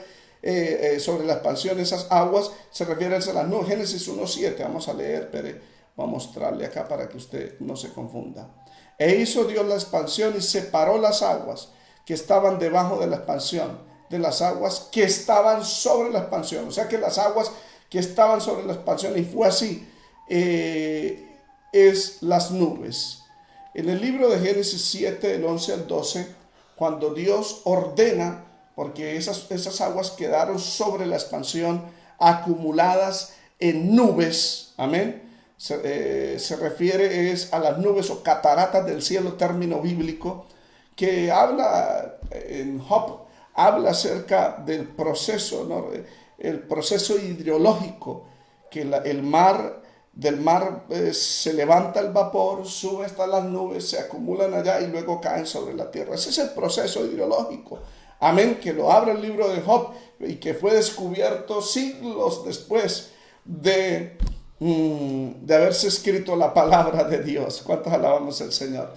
sobre la expansión, esas aguas, se refieren a las nubes. Génesis 1:7. Vamos a leer, pero voy a mostrarle acá para que usted no se confunda. E hizo Dios la expansión y separó las aguas que estaban debajo de la expansión, de las aguas que estaban sobre la expansión. O sea que las aguas que estaban sobre la expansión, y fue así, es las nubes. En el libro de Génesis 7, del 11 al 12, cuando Dios ordena, porque esas aguas quedaron sobre la expansión, acumuladas en nubes, amén. Se refiere a las nubes o cataratas del cielo, término bíblico, que habla en Job, habla acerca del proceso, ¿no? El proceso hidrológico, que del mar se levanta el vapor, sube hasta las nubes, se acumulan allá y luego caen sobre la tierra. Ese es el proceso hidrológico. Amén, que lo abre el libro de Job y que fue descubierto siglos después de haberse escrito la palabra de Dios. ¿Cuántos alabamos al Señor?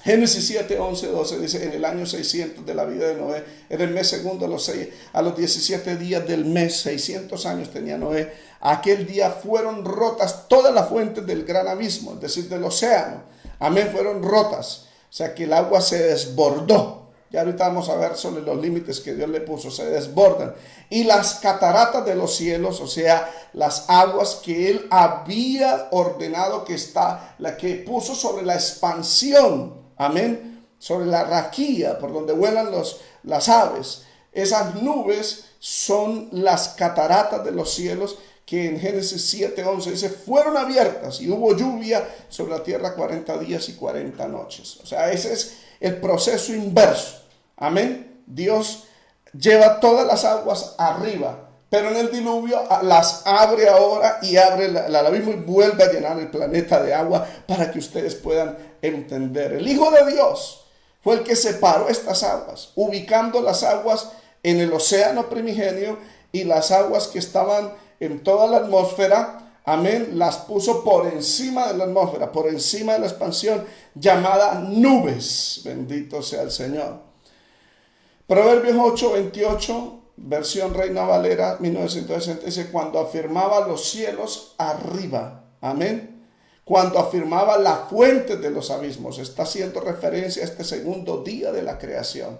Génesis 7, 11, 12 dice: en el año 600 de la vida de Noé, en el mes segundo, a los 17 días del mes, 600 años tenía Noé, aquel día fueron rotas todas las fuentes del gran abismo, es decir, del océano. Amén, fueron rotas. O sea que el agua se desbordó. Ya ahorita vamos a ver sobre los límites que Dios le puso, se desbordan. Y las cataratas de los cielos, o sea, las aguas que Él había ordenado la que puso sobre la expansión, amén, sobre la raquía, por donde vuelan las aves. Esas nubes son las cataratas de los cielos, que en Génesis 7:11 dice, fueron abiertas y hubo lluvia sobre la tierra 40 días y 40 noches. O sea, ese es el proceso inverso. Amén. Dios lleva todas las aguas arriba, pero en el diluvio las abre ahora y abre el abismo y vuelve a llenar el planeta de agua para que ustedes puedan entender. El Hijo de Dios fue el que separó estas aguas, ubicando las aguas en el océano primigenio y las aguas que estaban en toda la atmósfera. Amén, las puso por encima de la atmósfera, por encima de la expansión llamada nubes. Bendito sea el Señor. Proverbios 8:28, versión Reina Valera 1960, dice: cuando afirmaba los cielos arriba, amén, cuando afirmaba la fuente de los abismos. Está haciendo referencia a este segundo día de la creación.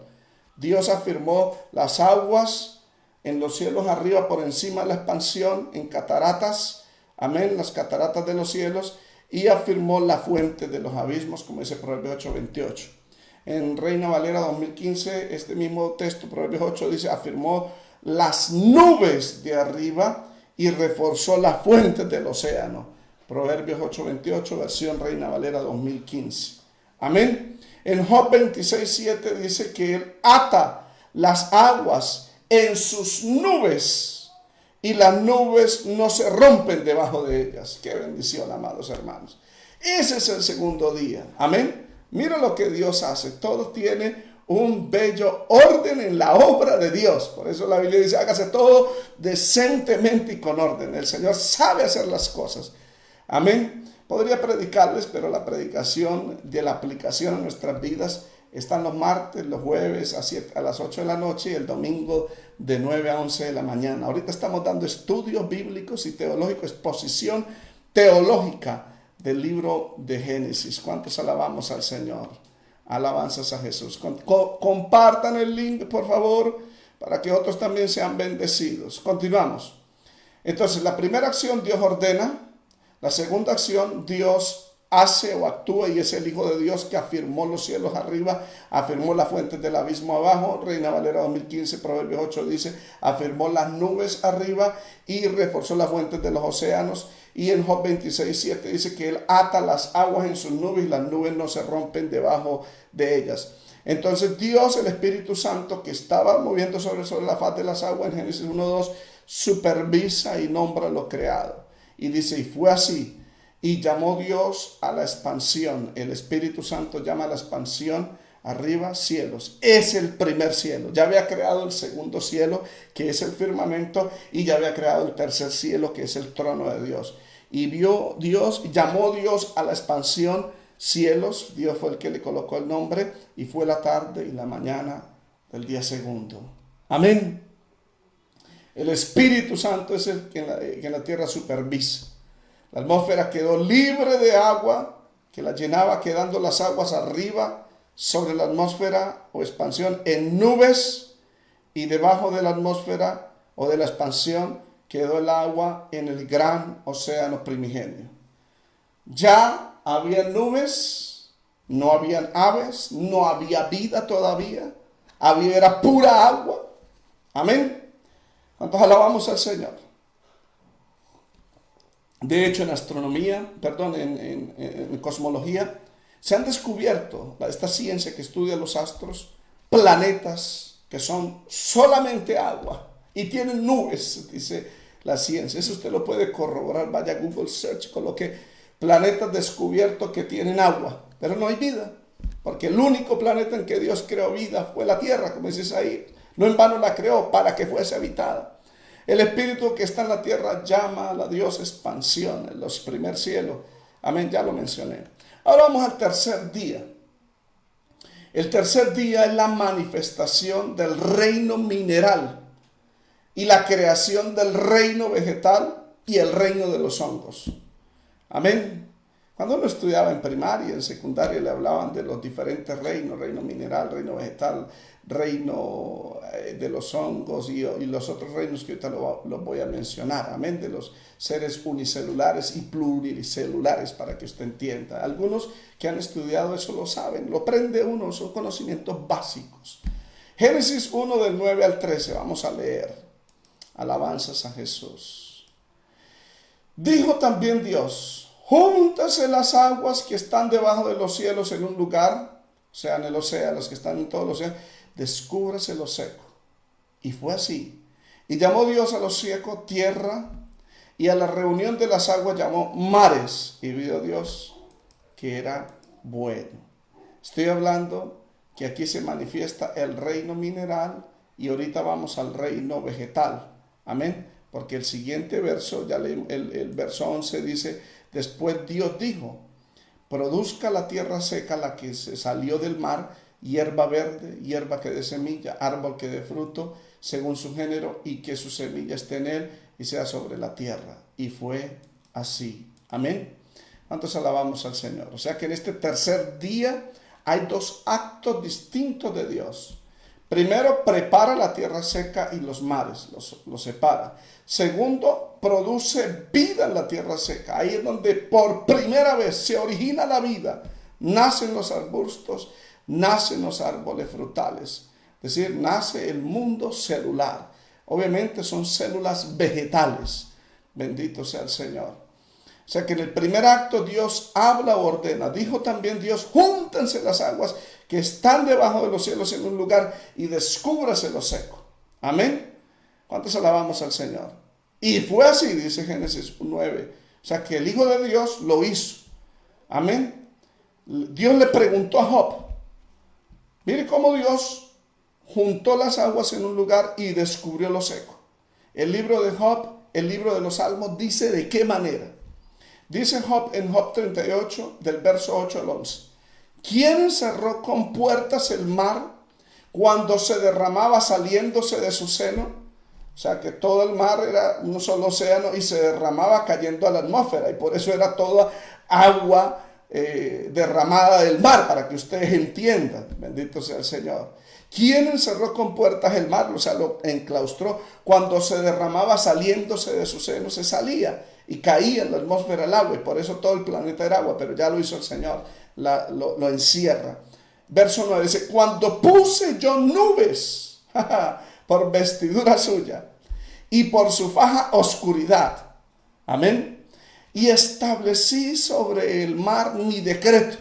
Dios afirmó las aguas en los cielos arriba, por encima de la expansión, en cataratas, amén, las cataratas de los cielos, y afirmó la fuente de los abismos, como dice Proverbios 8:28. En Reina Valera 2015, este mismo texto, Proverbios 8, dice: afirmó las nubes de arriba y reforzó las fuentes del océano. Proverbios 8:28, versión Reina Valera 2015. Amén. En Job 26:7 dice que Él ata las aguas en sus nubes y las nubes no se rompen debajo de ellas. Qué bendición, amados hermanos. Ese es el segundo día. Amén. Mira lo que Dios hace. Todo tiene un bello orden en la obra de Dios. Por eso la Biblia dice: hágase todo decentemente y con orden. El Señor sabe hacer las cosas. Amén. Podría predicarles, pero la predicación de la aplicación a nuestras vidas están los martes, los jueves a las 8 de la noche y el domingo de 9 a 11 de la mañana. Ahorita estamos dando estudios bíblicos y teológicos, exposición teológica del libro de Génesis. ¿Cuántos alabamos al Señor? Alabanzas a Jesús. Compartan el link, por favor, para que otros también sean bendecidos. Continuamos. Entonces, la primera acción, Dios ordena. La segunda acción, Dios hace o actúa, y es el Hijo de Dios que afirmó los cielos arriba, afirmó las fuentes del abismo abajo. Reina Valera 2015, Proverbios 8 dice: afirmó las nubes arriba y reforzó las fuentes de los océanos. Y en Job 26:7 dice que Él ata las aguas en sus nubes y las nubes no se rompen debajo de ellas. Entonces Dios, el Espíritu Santo, que estaba moviendo sobre la faz de las aguas en Génesis 1:2, supervisa y nombra lo creado. Y dice: y fue así. Y llamó Dios a la expansión. El Espíritu Santo llama a la expansión arriba cielos. Es el primer cielo. Ya había creado el segundo cielo, que es el firmamento, y ya había creado el tercer cielo, que es el trono de Dios. Y llamó Dios a la expansión cielos. Dios fue el que le colocó el nombre, y fue la tarde y la mañana del día segundo. Amén. El Espíritu Santo es el que en la tierra supervisa. La atmósfera quedó libre de agua, que la llenaba, quedando las aguas arriba sobre la atmósfera o expansión en nubes, y debajo de la atmósfera o de la expansión quedó el agua en el gran océano primigenio. Ya había nubes No habían aves, no había vida todavía. Era pura agua. Amén. ¿Cuántos alabamos al Señor? De hecho, en astronomía, en cosmología, se han descubierto, esta ciencia que estudia los astros, planetas que son solamente agua y tienen nubes, dice la ciencia. Eso usted lo puede corroborar, vaya a Google Search, coloque planetas descubiertos que tienen agua, pero no hay vida, porque el único planeta en que Dios creó vida fue la tierra, como dice ahí. No en vano la creó para que fuese habitada. El espíritu que está en la tierra llama a la Dios expansión, en los primer cielos. Amén, ya lo mencioné. Ahora vamos al tercer día. El tercer día es la manifestación del reino mineral y la creación del reino vegetal y el reino de los hongos. Amén. Cuando uno estudiaba en primaria, en secundaria, le hablaban de los diferentes reinos, reino mineral, reino vegetal, reino de los hongos y los otros reinos que ahorita los voy a mencionar. Amén, de los seres unicelulares y pluricelulares, para que usted entienda. Algunos que han estudiado eso lo saben, lo aprende uno, son conocimientos básicos. Génesis 1 del 9 al 13, vamos a leer. Alabanzas a Jesús. Dijo también Dios: júntase las aguas que están debajo de los cielos en un lugar, o sea, en el océano, las que están en todos los océanos, descúbrase lo seco. Y fue así. Y llamó Dios a lo seco tierra, y a la reunión de las aguas llamó mares. Y vio Dios que era bueno. Estoy hablando que aquí se manifiesta el reino mineral y ahorita vamos al reino vegetal. Amén. Porque el siguiente verso, ya leímos, el verso 11 dice: después Dios dijo: produzca la tierra seca, la que se salió del mar, hierba verde, hierba que dé semilla, árbol que dé fruto según su género, y que su semilla esté en él y sea sobre la tierra. Y fue así. Amén. ¿Cuántos alabamos al Señor? O sea que en este tercer día hay dos actos distintos de Dios. Primero, prepara la tierra seca y los mares, los separa. Segundo, produce vida en la tierra seca. Ahí es donde por primera vez se origina la vida. Nacen los arbustos, nacen los árboles frutales. Es decir, nace el mundo celular. Obviamente son células vegetales. Bendito sea el Señor. O sea que en el primer acto Dios habla o ordena. Dijo también Dios: júntense las aguas que están debajo de los cielos en un lugar y descúbrase lo seco. Amén. ¿Cuántos alabamos al Señor? Y fue así, dice Génesis 9. O sea que el Hijo de Dios lo hizo. Amén. Dios le preguntó a Job. Mire cómo Dios juntó las aguas en un lugar y descubrió lo seco. El libro de Job, el libro de los Salmos, dice de qué manera. Dice Job en Job 38, del verso 8 al 11. ¿Quién encerró con puertas el mar cuando se derramaba saliéndose de su seno? O sea que todo el mar era un solo océano y se derramaba cayendo a la atmósfera. Y por eso era toda agua derramada del mar, para que ustedes entiendan. Bendito sea el Señor. ¿Quién encerró con puertas el mar? O sea, lo enclaustró. Cuando se derramaba saliéndose de su seno, se salía y caía en la atmósfera el agua, y por eso todo el planeta era agua, pero ya lo hizo el Señor, lo encierra. Verso 9 dice: cuando puse yo nubes por vestidura suya y por su faja oscuridad, amén, y establecí sobre el mar mi decreto,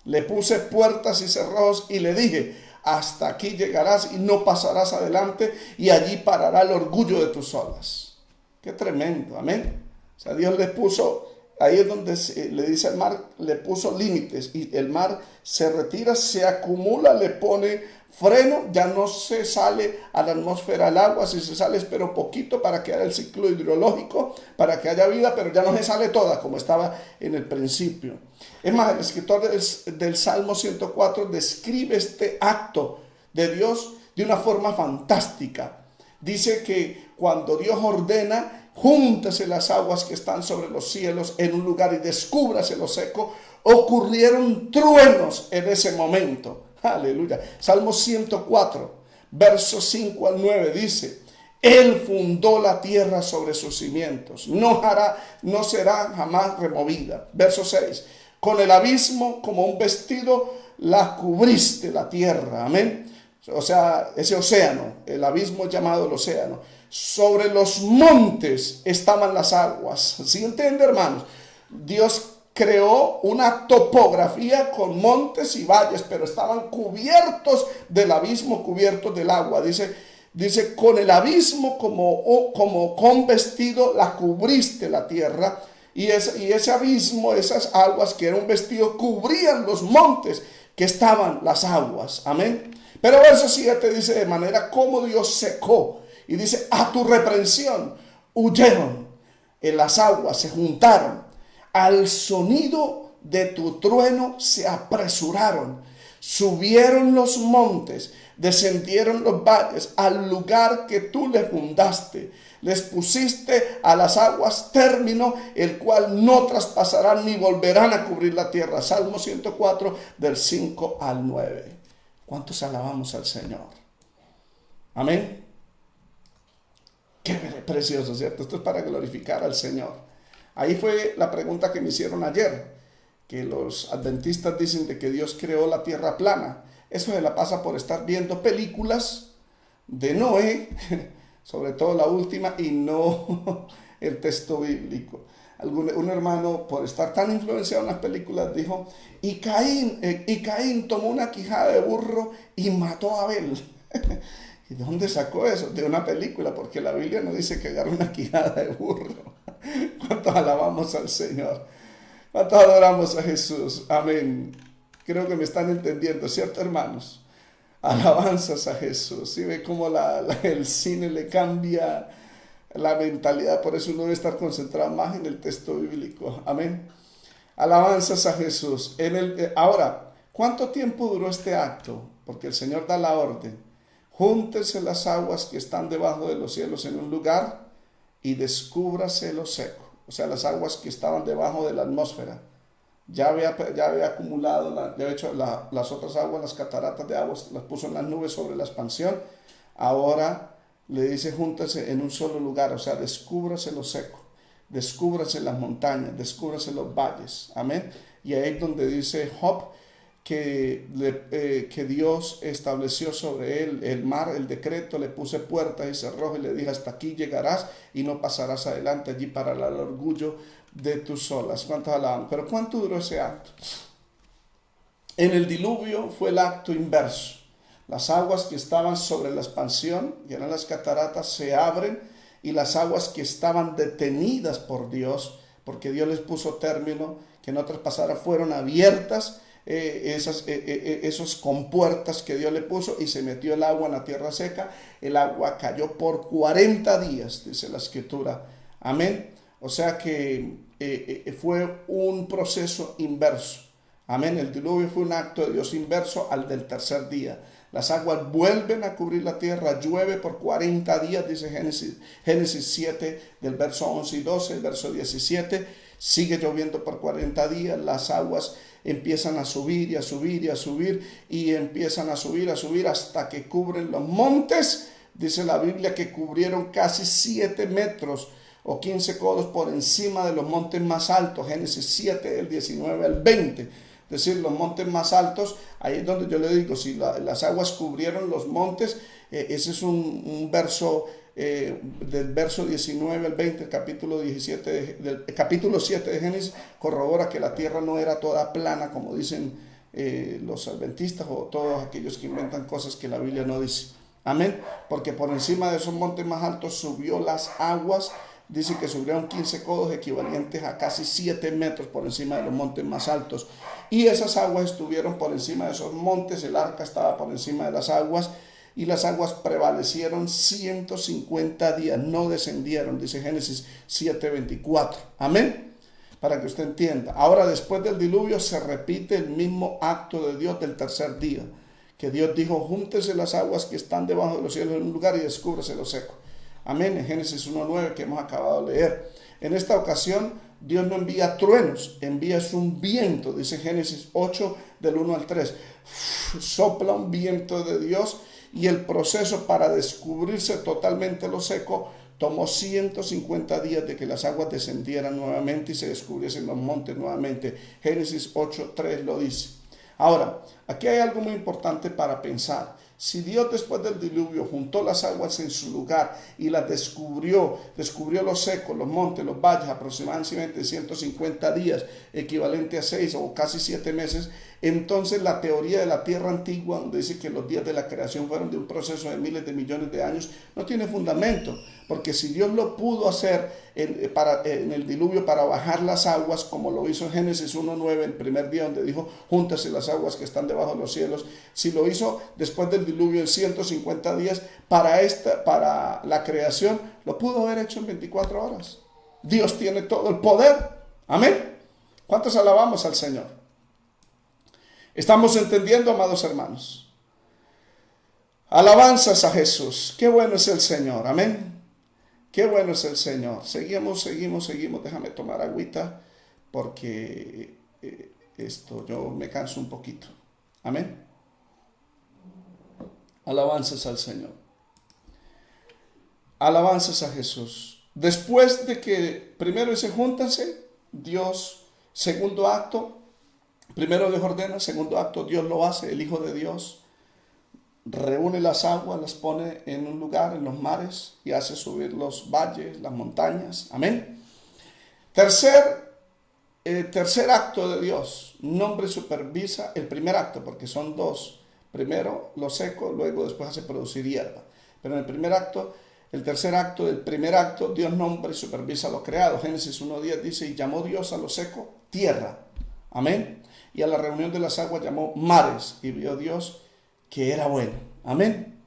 le puse puertas y cerrojos y le dije: hasta aquí llegarás y no pasarás adelante, y allí parará el orgullo de tus olas. Qué tremendo, amén. O sea, Dios le puso, ahí es donde le dice al mar, le puso límites, y el mar se retira, se acumula, le pone freno, ya no se sale a la atmósfera el agua, si se sale pero poquito para que haya el ciclo hidrológico, para que haya vida, pero ya no se sale toda como estaba en el principio. Es más, el escritor del Salmo 104 describe este acto de Dios de una forma fantástica. Dice que cuando Dios ordena: júntese las aguas que están sobre los cielos en un lugar y descúbrase lo seco, ocurrieron truenos en ese momento. Aleluya. Salmo 104, versos 5 al 9 dice: Él fundó la tierra sobre sus cimientos, no será jamás removida. Verso 6: Con el abismo como un vestido la cubriste la tierra. Amén. O sea, ese océano, el abismo llamado el océano. Sobre los montes estaban las aguas. ¿Sí entiende, hermanos? Dios creó una topografía con montes y valles, pero estaban cubiertos del abismo, cubiertos del agua. Dice, con el abismo como con vestido la cubriste la tierra. Y ese abismo, esas aguas que era un vestido, cubrían los montes que estaban las aguas. Amén. Pero verso 7 dice de manera como Dios secó. Y dice, a tu reprensión huyeron en las aguas, se juntaron. Al sonido de tu trueno se apresuraron. Subieron los montes, descendieron los valles al lugar que tú les fundaste. Les pusiste a las aguas término, el cual no traspasarán ni volverán a cubrir la tierra. Salmo 104, del 5 al 9. ¿Cuántos alabamos al Señor? Amén. Qué precioso, ¿cierto? Esto es para glorificar al Señor. Ahí fue la pregunta que me hicieron ayer, que los adventistas dicen de que Dios creó la tierra plana. Eso se la pasa por estar viendo películas de Noé, sobre todo la última, y no el texto bíblico. Un hermano, por estar tan influenciado en las películas, dijo, y Caín tomó una quijada de burro y mató a Abel. ¿Y de dónde sacó eso? De una película, porque la Biblia no dice que agarre una quijada de burro. ¿Cuántos alabamos al Señor? ¿Cuántos adoramos a Jesús? Amén. Creo que me están entendiendo, ¿cierto, hermanos? Alabanzas a Jesús. ¿Sí ve cómo el cine le cambia la mentalidad? Por eso uno debe estar concentrado más en el texto bíblico. Amén. Alabanzas a Jesús. Ahora, ¿cuánto tiempo duró este acto? Porque el Señor da la orden. Júntense las aguas que están debajo de los cielos en un lugar y descúbrase lo seco. O sea, las aguas que estaban debajo de la atmósfera. Ya había acumulado, ya había hecho las otras aguas, las cataratas de aguas, las puso en las nubes sobre la expansión. Ahora le dice, júntense en un solo lugar, o sea, descúbrase lo seco, descúbrase las montañas, descúbrase los valles. Amén. Y ahí es donde dice Job que Dios estableció sobre él el mar, el decreto, le puse puertas y cerrojos y le dije, hasta aquí llegarás y no pasarás adelante, allí parará el orgullo de tus olas. ¿Cuántos alaban? Pero ¿cuánto duró ese acto? En el diluvio fue el acto inverso. Las aguas que estaban sobre la expansión, que eran las cataratas, se abren, y las aguas que estaban detenidas por Dios, porque Dios les puso término, que no traspasara, fueron abiertas, esos compuertas que Dios le puso, y se metió el agua en la tierra seca. El agua cayó por 40 días, dice la escritura. Amén. O sea que fue un proceso inverso. Amén. El diluvio fue un acto de Dios inverso al del tercer día. Las aguas vuelven a cubrir la tierra, llueve por 40 días, dice Génesis 7, del verso 11 y 12, el verso 17, sigue lloviendo por 40 días, las aguas empiezan a subir y a subir y a subir, y empiezan a subir hasta que cubren los montes. Dice la Biblia que cubrieron casi 7 metros o 15 codos por encima de los montes más altos, Génesis 7, del 19 al 20. Es decir, los montes más altos, ahí es donde yo le digo, si las aguas cubrieron los montes, ese es un verso del verso 19 al 20, el capítulo 7 de Génesis, corrobora que la tierra no era toda plana, como dicen los adventistas o todos aquellos que inventan cosas que la Biblia no dice. Amén, porque por encima de esos montes más altos subió las aguas. Dice que subieron 15 codos, equivalentes a casi 7 metros por encima de los montes más altos. Y esas aguas estuvieron por encima de esos montes, el arca estaba por encima de las aguas, y las aguas prevalecieron 150 días, no descendieron, dice Génesis 7:24. Amén. Para que usted entienda. Ahora, después del diluvio, se repite el mismo acto de Dios del tercer día. Que Dios dijo, júntese las aguas que están debajo de los cielos en un lugar y descúbrase lo seco. Amén, en Génesis 1:9 que hemos acabado de leer. En esta ocasión, Dios no envía truenos, envía un viento, dice Génesis 8, del 1 al 3. Sopla un viento de Dios, y el proceso para descubrirse totalmente lo seco tomó 150 días de que las aguas descendieran nuevamente y se descubriesen los montes nuevamente. Génesis 8:3 lo dice. Ahora, aquí hay algo muy importante para pensar. Si Dios después del diluvio juntó las aguas en su lugar y las descubrió los secos, los montes, los valles, aproximadamente 150 días, equivalente a 6 o casi 7 meses, entonces la teoría de la tierra antigua, donde dice que los días de la creación fueron de un proceso de miles de millones de años, no tiene fundamento, porque si Dios lo pudo hacer en el diluvio para bajar las aguas, como lo hizo en Génesis 1:9, el primer día donde dijo, júntase las aguas que están debajo de los cielos, si lo hizo después del diluvio en 150 días, para la creación, lo pudo haber hecho en 24 horas. Dios tiene todo el poder. Amén. ¿Cuántos alabamos al Señor? ¿Estamos entendiendo, amados hermanos? Alabanzas a Jesús. Qué bueno es el Señor. Amén. Qué bueno es el Señor. Seguimos. Déjame tomar agüita porque yo me canso un poquito. Amén. Alabanzas al Señor. Alabanzas a Jesús. Después de que primero dice júntanse, Dios, segundo acto, primero Dios ordena, segundo acto Dios lo hace, el Hijo de Dios reúne las aguas, las pone en un lugar, en los mares, y hace subir los valles, las montañas. Amén. Tercer acto de Dios, nombre supervisa el primer acto, porque son dos. Primero lo seco, luego después hace producir hierba. Pero en el primer acto, el tercer acto del primer acto, Dios nombra y supervisa lo creado. Génesis 1:10 dice, y llamó Dios a lo seco tierra. Amén. Y a la reunión de las aguas llamó mares, y vio Dios que era bueno. Amén.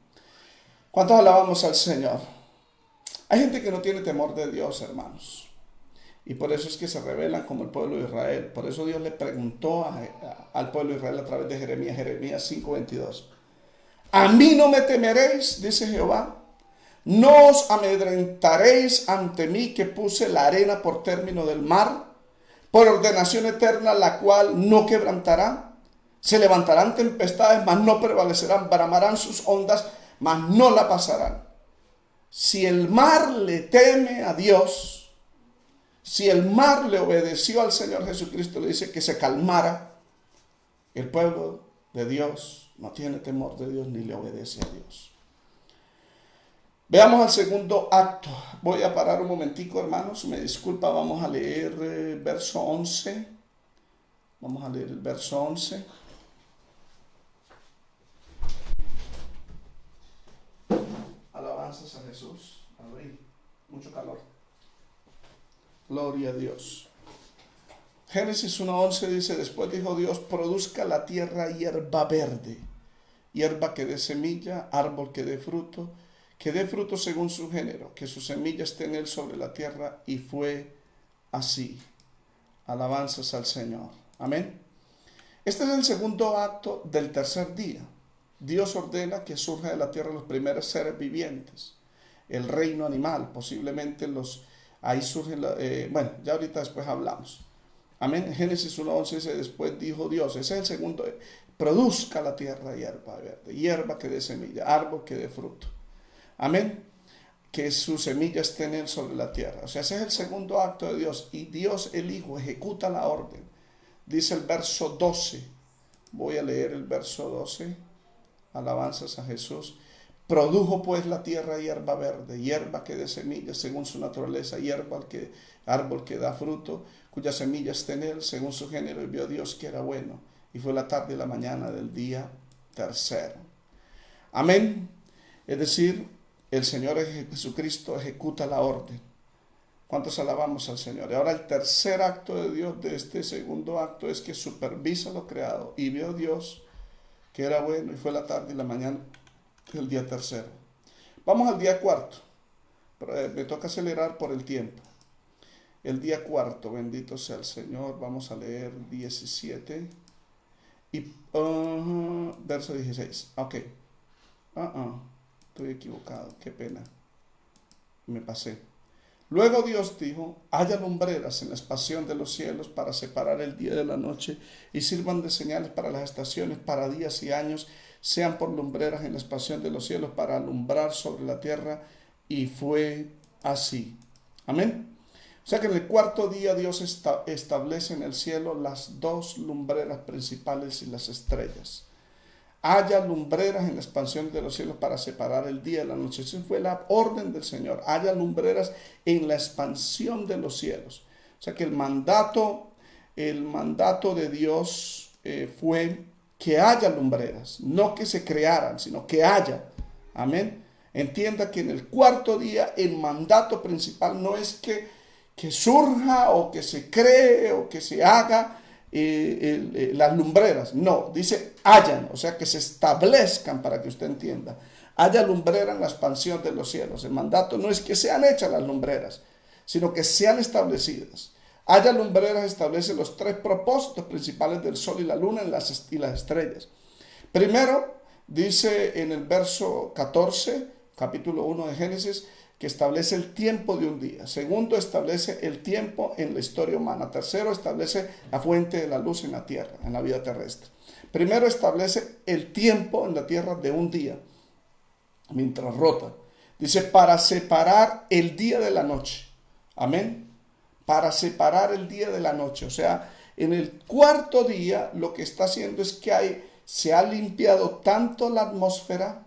¿Cuántos alabamos al Señor? Hay gente que no tiene temor de Dios, hermanos. Y por eso es que se rebelan como el pueblo de Israel. Por eso Dios le preguntó al pueblo de Israel a través de Jeremías 5:22. A mí no me temeréis, dice Jehová. No os amedrentaréis ante mí, que puse la arena por término del mar, por ordenación eterna, la cual no quebrantará. Se levantarán tempestades, mas no prevalecerán. Bramarán sus ondas, mas no la pasarán. Si el mar le teme a Dios, si el mar le obedeció al Señor Jesucristo, le dice que se calmara, el pueblo de Dios no tiene temor de Dios ni le obedece a Dios. Veamos al segundo acto. Voy a parar un momentico, hermanos. Me disculpa, vamos a leer verso 11. Vamos a leer el verso 11. Alabanzas a Jesús. Abrí. Mucho calor. Gloria a Dios. Génesis 1:11 dice, después dijo Dios, produzca la tierra hierba verde, hierba que dé semilla, árbol que dé fruto según su género, que su semilla esté en él sobre la tierra, y fue así. Alabanzas al Señor. Amén. Este es el segundo acto del tercer día. Dios ordena que surja de la tierra los primeros seres vivientes, el reino animal, posiblemente ahí surgen, ya ahorita después hablamos. Amén. Génesis 1:11 dice, después dijo Dios, ese es el segundo, produzca la tierra hierba verde, hierba que dé semilla, árbol que dé fruto. Amén. Que su semilla esté en él sobre la tierra. O sea, ese es el segundo acto de Dios. Y Dios, el Hijo, ejecuta la orden. Dice el verso 12. Voy a leer el verso 12. Alabanzas a Jesús. Produjo pues la tierra hierba verde, hierba que dé semilla según su naturaleza, árbol que da fruto, cuya semilla esté en él según su género. Y vio Dios que era bueno. Y fue la tarde y la mañana del día tercero. Amén. Es decir, el Señor Jesucristo ejecuta la orden. ¿Cuántos alabamos al Señor? Y ahora el tercer acto de Dios de este segundo acto es que supervisa lo creado. Y vio Dios que era bueno, y fue la tarde y la mañana del día tercero. Vamos al día cuarto. Me toca acelerar por el tiempo. El día cuarto, bendito sea el Señor. Vamos a leer 17 y verso 16. Ok. Estoy equivocado, qué pena. Me pasé. Luego Dios dijo, haya lumbreras en la expansión de los cielos para separar el día de la noche, y sirvan de señales para las estaciones, para días y años, sean por lumbreras en la expansión de los cielos para alumbrar sobre la tierra. Y fue así. Amén. O sea que en el cuarto día Dios establece en el cielo las dos lumbreras principales y las estrellas. Haya lumbreras en la expansión de los cielos para separar el día de la noche. Esa fue la orden del Señor. Haya lumbreras en la expansión de los cielos. O sea que el mandato de Dios fue que haya lumbreras, no que se crearan, sino que haya. Amén. Entienda que en el cuarto día el mandato principal no es que surja o que se cree o que se haga las lumbreras. No, dice hayan, o sea que se establezcan, para que usted entienda. Haya lumbrera en la expansión de los cielos. El mandato no es que sean hechas las lumbreras, sino que sean establecidas. Haya lumbreras establece los tres propósitos principales del sol y la luna y las estrellas. Primero, dice en el verso 14, capítulo 1 de Génesis, que establece el tiempo de un día. Segundo, establece el tiempo en la historia humana. Tercero, establece la fuente de la luz en la tierra, en la vida terrestre. Primero, establece el tiempo en la tierra de un día, mientras rota. Dice, para separar el día de la noche. Amén. Para separar el día de la noche. O sea, en el cuarto día lo que está haciendo es que se ha limpiado tanto la atmósfera,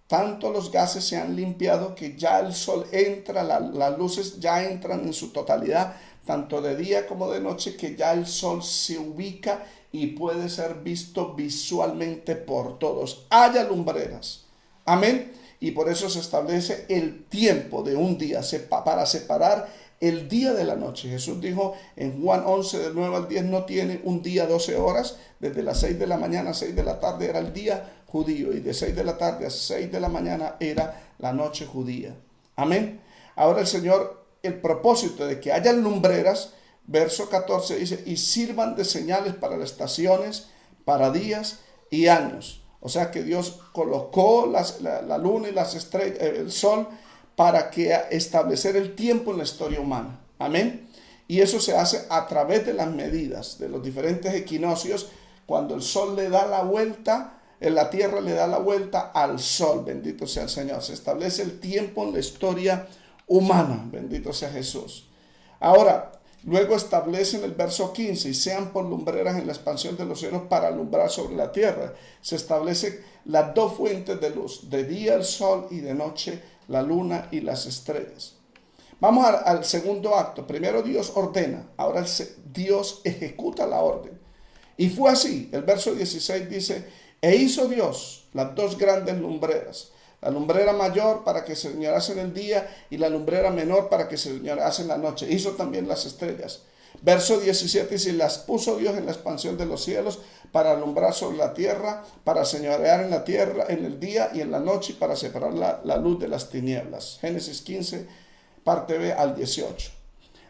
tanto los gases se han limpiado que ya el sol entra, las luces ya entran en su totalidad, tanto de día como de noche, que ya el sol se ubica y puede ser visto visualmente por todos. Haya lumbreras. Amén. Y por eso se establece el tiempo de un día para separar el día de la noche. Jesús dijo en Juan 11, del 9 al 10, no tiene un día 12 horas, desde las 6 de la mañana a 6 de la tarde era el día judío, y de 6 de la tarde a 6 de la mañana era la noche judía. Amén. Ahora el Señor, el propósito de que haya lumbreras, verso 14 dice, y sirvan de señales para las estaciones, para días y años. O sea que Dios colocó la luna y las estrellas, el sol, para que establecer el tiempo en la historia humana. Amén. Y eso se hace a través de las medidas, de los diferentes equinoccios, cuando el sol le da la vuelta, en la tierra le da la vuelta al sol, bendito sea el Señor. Se establece el tiempo en la historia humana, bendito sea Jesús. Ahora, luego establece en el verso 15, y sean por lumbreras en la expansión de los cielos para alumbrar sobre la tierra. Se establecen las dos fuentes de luz, de día el sol y de noche la luna y las estrellas. Vamos al segundo acto. Primero Dios ordena, ahora Dios ejecuta la orden. Y fue así. El verso 16 dice, e hizo Dios las dos grandes lumbreras, la lumbrera mayor para que se señalase en el día y la lumbrera menor para que se señalase en la noche. Hizo también las estrellas. Verso 17 dice, las puso Dios en la expansión de los cielos para alumbrar sobre la tierra, para señorear en la tierra en el día y en la noche, y para separar la luz de las tinieblas. Génesis 15, parte B al 18.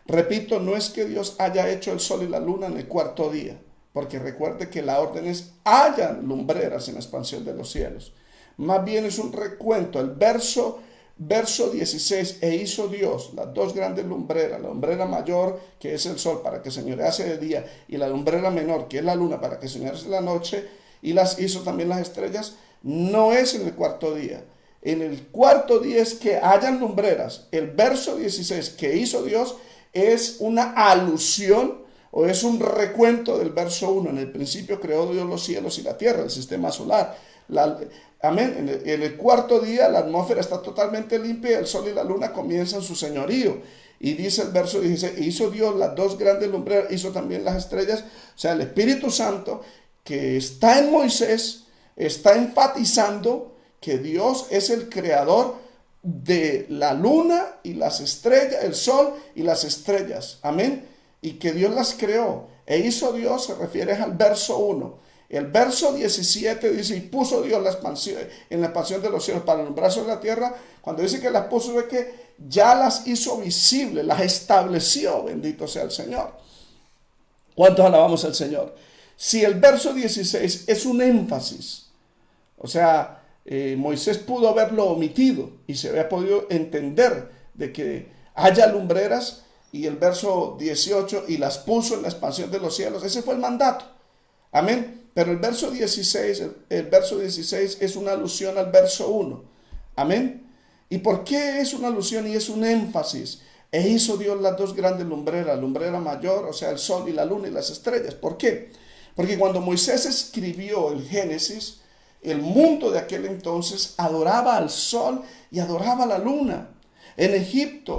Repito, no es que Dios haya hecho el sol y la luna en el cuarto día, porque recuerde que la orden es, hayan lumbreras en la expansión de los cielos. Más bien es un recuento. El verso 16, e hizo Dios las dos grandes lumbreras, la lumbrera mayor, que es el sol, para que señorease de día, y la lumbrera menor, que es la luna, para que señorease la noche, y las hizo también las estrellas. No es en el cuarto día. En el cuarto día es que hayan lumbreras. El verso 16, que hizo Dios, es una alusión o es un recuento del verso 1. En el principio creó Dios los cielos y la tierra, el sistema solar. Amén. En el cuarto día la atmósfera está totalmente limpia, el sol y la luna comienzan su señorío. Y dice el verso 16, hizo Dios las dos grandes lumbreras, hizo también las estrellas. O sea, el Espíritu Santo que está en Moisés está enfatizando que Dios es el creador de la luna y las estrellas, el sol y las estrellas. Amén. Y que Dios las creó. E hizo Dios, se refiere al verso 1. El verso 17 dice, y puso Dios en la expansión de los cielos para alumbrar sobre la tierra. Cuando dice que las puso, es que ya las hizo visibles, las estableció, bendito sea el Señor. ¿Cuántos alabamos al Señor? Si el verso 16 es un énfasis, o sea, Moisés pudo haberlo omitido y se había podido entender de que haya lumbreras, y el verso 18, y las puso en la expansión de los cielos. Ese fue el mandato. Amén. Pero el verso 16 es una alusión al verso 1. Amén. ¿Y por qué es una alusión y es un énfasis? E hizo Dios las dos grandes lumbreras, la lumbrera mayor, o sea, el sol y la luna y las estrellas. ¿Por qué? Porque cuando Moisés escribió el Génesis, el mundo de aquel entonces adoraba al sol y adoraba a la luna. En Egipto,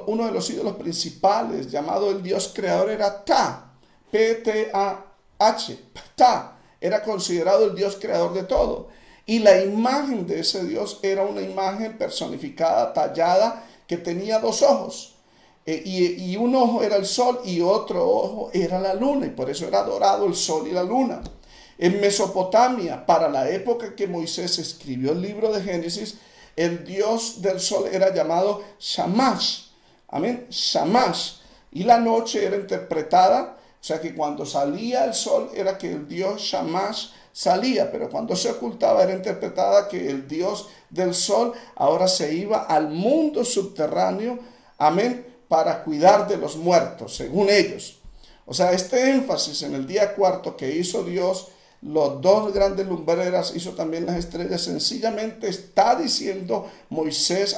uno de los ídolos principales, llamado el Dios creador, era Ptah, P-T-A-H, Ptah, era considerado el Dios creador de todo. Y la imagen de ese Dios era una imagen personificada, tallada, que tenía dos ojos. Y un ojo era el sol y otro ojo era la luna. Y por eso era adorado el sol y la luna. En Mesopotamia, para la época que Moisés escribió el libro de Génesis, el Dios del sol era llamado Shamash. Amén, Shamash. Y la noche era interpretada, o sea que cuando salía el sol era que el Dios Shamash salía, pero cuando se ocultaba era interpretada que el Dios del sol ahora se iba al mundo subterráneo, amén, para cuidar de los muertos, según ellos. O sea, este énfasis en el día cuarto que hizo Dios, los dos grandes lumbreras, hizo también las estrellas, sencillamente está diciendo Moisés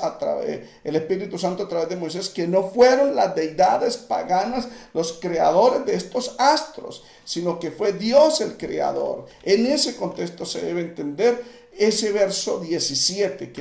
el Espíritu Santo a través de Moisés, que no fueron las deidades paganas los creadores de estos astros, sino que fue Dios el creador. En ese contexto se debe entender ese verso 17,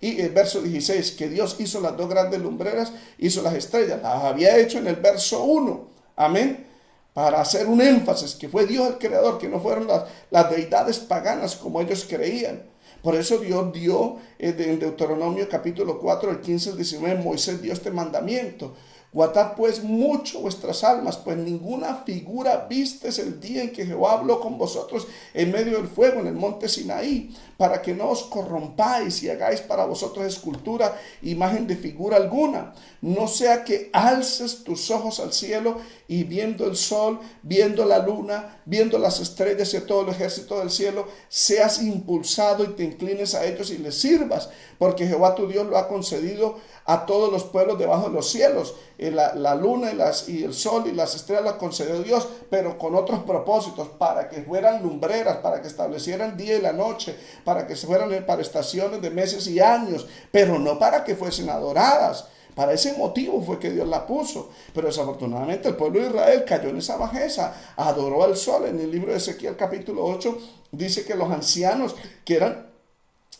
y el verso 16, que Dios hizo las dos grandes lumbreras, hizo las estrellas, las había hecho en el verso 1, amén, para hacer un énfasis, que fue Dios el creador, que no fueron las deidades paganas como ellos creían. Por eso Dios dio en Deuteronomio capítulo 4, el 15 al 19, Moisés dio este mandamiento: guardad pues mucho vuestras almas, pues ninguna figura vistes el día en que Jehová habló con vosotros en medio del fuego en el monte Sinaí, para que no os corrompáis y hagáis para vosotros escultura, imagen de figura alguna. No sea que alces tus ojos al cielo y viendo el sol, viendo la luna, viendo las estrellas y todo el ejército del cielo, seas impulsado y te inclines a ellos y les sirvas, porque Jehová tu Dios lo ha concedido a todos los pueblos debajo de los cielos. La luna y el sol y las estrellas las concedió Dios, pero con otros propósitos, para que fueran lumbreras, para que establecieran día y la noche, para que se fueran para estaciones de meses y años, pero no para que fuesen adoradas. Para ese motivo fue que Dios la puso. Pero desafortunadamente el pueblo de Israel cayó en esa bajeza, adoró al sol. En el libro de Ezequiel capítulo 8 dice que los ancianos, que eran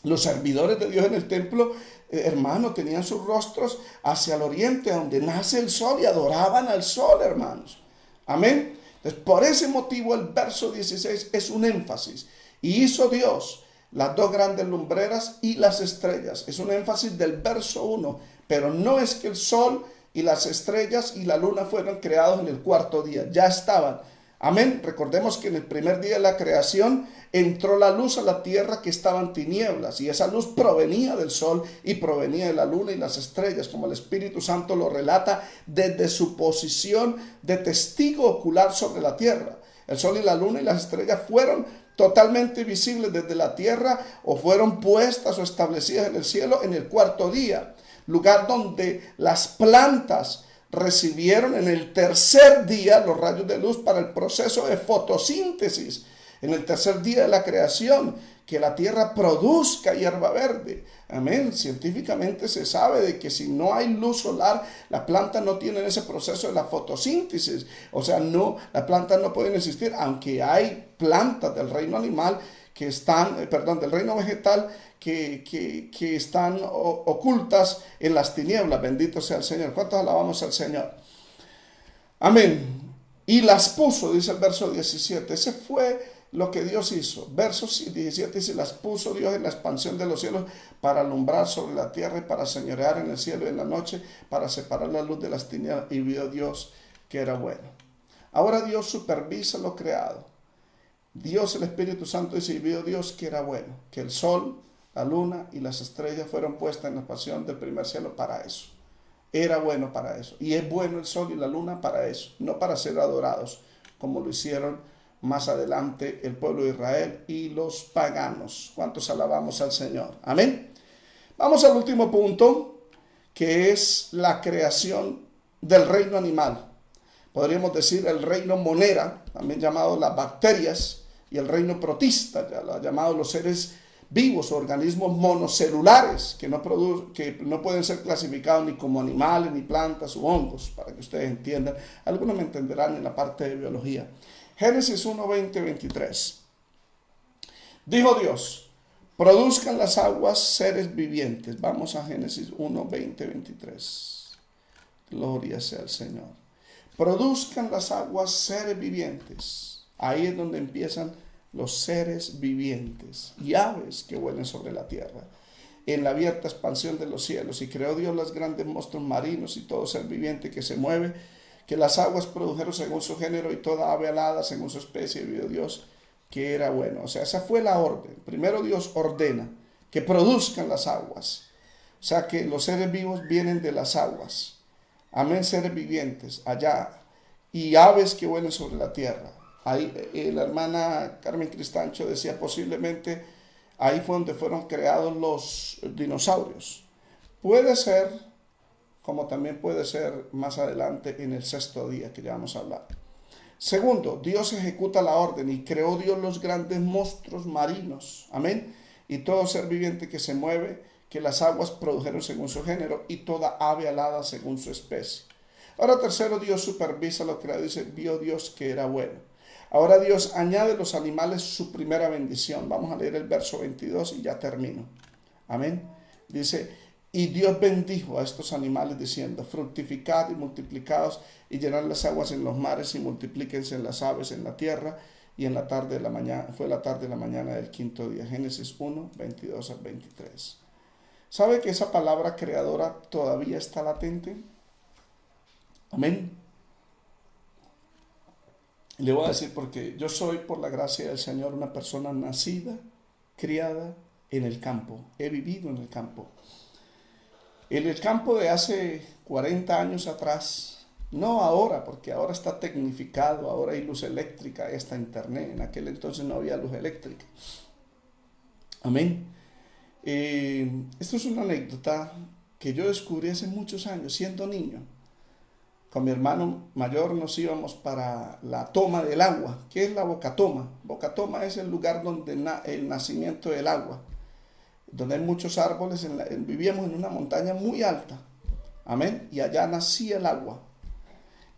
los servidores de Dios en el templo, hermanos, tenían sus rostros hacia el oriente, donde nace el sol, y adoraban al sol, hermanos. Amén. Entonces, por ese motivo el verso 16 es un énfasis. Y hizo Dios las dos grandes lumbreras y las estrellas. Es un énfasis del verso 1. Pero no es que el sol y las estrellas y la luna fueron creados en el cuarto día. Ya estaban. Amén. Recordemos que en el primer día de la creación entró la luz a la tierra, que estaba en tinieblas, y esa luz provenía del sol y provenía de la luna y las estrellas, como el Espíritu Santo lo relata desde su posición de testigo ocular sobre la tierra. El sol y la luna y las estrellas fueron totalmente visibles desde la tierra, o fueron puestas o establecidas en el cielo en el cuarto día, lugar donde las plantas recibieron en el tercer día los rayos de luz para el proceso de fotosíntesis. En el tercer día de la creación, que la tierra produzca hierba verde. Amén. Científicamente se sabe de que si no hay luz solar, la planta no tiene ese proceso de la fotosíntesis. O sea, las plantas no pueden existir, aunque hay plantas del reino animal que están, del reino vegetal, que están ocultas en las tinieblas. Bendito sea el Señor. ¿Cuántos alabamos al Señor? Amén. Y las puso, dice el verso 17. Ese fue lo que Dios hizo. Verso 17 dice: las puso Dios en la expansión de los cielos para alumbrar sobre la tierra y para señorear en el cielo y en la noche, para separar la luz de las tinieblas. Y vio Dios que era bueno. Ahora Dios supervisa lo creado. Dios, el Espíritu Santo, dice: y vio Dios que era bueno, que el sol, la luna y las estrellas fueron puestas en la expansión del primer cielo para eso. Era bueno para eso. Y es bueno el sol y la luna para eso, no para ser adorados, como lo hicieron más adelante el pueblo de Israel y los paganos. ¿Cuántos alabamos al Señor? Amén. Vamos al último punto, que es la creación del reino animal. Podríamos decir el reino monera, también llamado las bacterias, y el reino protista, ya lo ha llamado los seres vivos, organismos monocelulares que no pueden ser clasificados ni como animales, ni plantas u hongos, para que ustedes entiendan. Algunos me entenderán en la parte de biología. Génesis 1, 20, 23. Dijo Dios: produzcan las aguas seres vivientes. Vamos a Génesis 1, 20, 23. Gloria sea al Señor. Produzcan las aguas seres vivientes. Ahí es donde empiezan los seres vivientes y aves que vuelen sobre la tierra, en la abierta expansión de los cielos. Y creó Dios los grandes monstruos marinos y todo ser viviente que se mueve, que las aguas produjeron según su género, y toda ave alada según su especie. Y vio Dios que era bueno. O sea, esa fue la orden. Primero Dios ordena que produzcan las aguas. O sea, que los seres vivos vienen de las aguas. Amén, seres vivientes allá. Y aves que vuelen sobre la tierra. Ahí la hermana Carmen Cristancho decía, posiblemente ahí fue donde fueron creados los dinosaurios. Puede ser, como también puede ser más adelante en el sexto día que ya vamos a hablar. Segundo, Dios ejecuta la orden y creó Dios los grandes monstruos marinos. Amén. Y todo ser viviente que se mueve, que las aguas produjeron según su género, y toda ave alada según su especie. Ahora tercero, Dios supervisa lo creado y dice, vio Dios que era bueno. Ahora Dios añade a los animales su primera bendición. Vamos a leer el verso 22 y ya termino. Amén. Dice, y Dios bendijo a estos animales diciendo, fructificad y multiplicaos y llenad las aguas en los mares y multiplíquense las aves en la tierra. Y en la tarde de la mañana, fue la tarde de la mañana del quinto día. Génesis 1, 22 al 23. ¿Sabe que esa palabra creadora todavía está latente? Amén. Le voy a decir porque yo soy, por la gracia del Señor, una persona nacida, criada en el campo. He vivido en el campo. En el campo de hace 40 años atrás, no ahora, porque ahora está tecnificado, ahora hay luz eléctrica, está internet. En aquel entonces no había luz eléctrica. Amén. Esto es una anécdota que yo descubrí hace muchos años, siendo niño. Con mi hermano mayor nos íbamos para la toma del agua. ¿Qué es la Bocatoma? Bocatoma es el lugar donde el nacimiento del agua, donde hay muchos árboles. Vivíamos en una montaña muy alta. Amén. Y allá nacía el agua.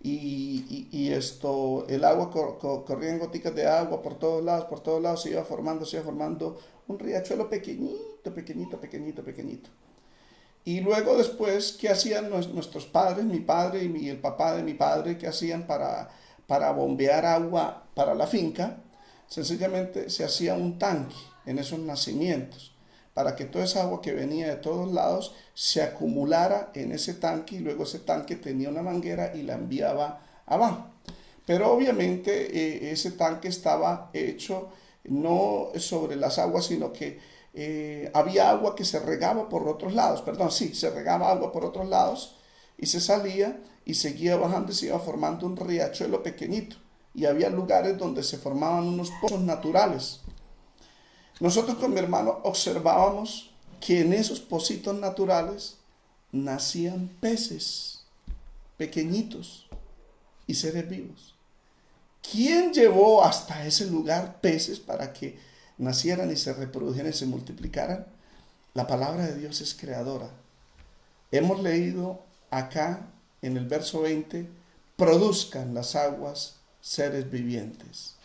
El agua corría en goticas de agua por todos lados, se iba formando un riachuelo pequeñito, pequeñito, pequeñito, pequeñito. Y luego después, ¿qué hacían nuestros padres, mi padre y el papá de mi padre? ¿Qué hacían para bombear agua para la finca? Sencillamente se hacía un tanque en esos nacimientos, para que toda esa agua que venía de todos lados se acumulara en ese tanque, y luego ese tanque tenía una manguera y la enviaba abajo. Pero obviamente ese tanque estaba hecho no sobre las aguas, sino que había agua que se regaba por otros lados, se regaba agua por otros lados y se salía y seguía bajando y se iba formando un riachuelo pequeñito, y había lugares donde se formaban unos pozos naturales. Nosotros con mi hermano observábamos que en esos pocitos naturales nacían peces pequeñitos y seres vivos. ¿Quién llevó hasta ese lugar peces para que nacieran y se reprodujeran y se multiplicaran? La palabra de Dios es creadora. Hemos leído acá en el verso 20, produzcan las aguas seres vivientes.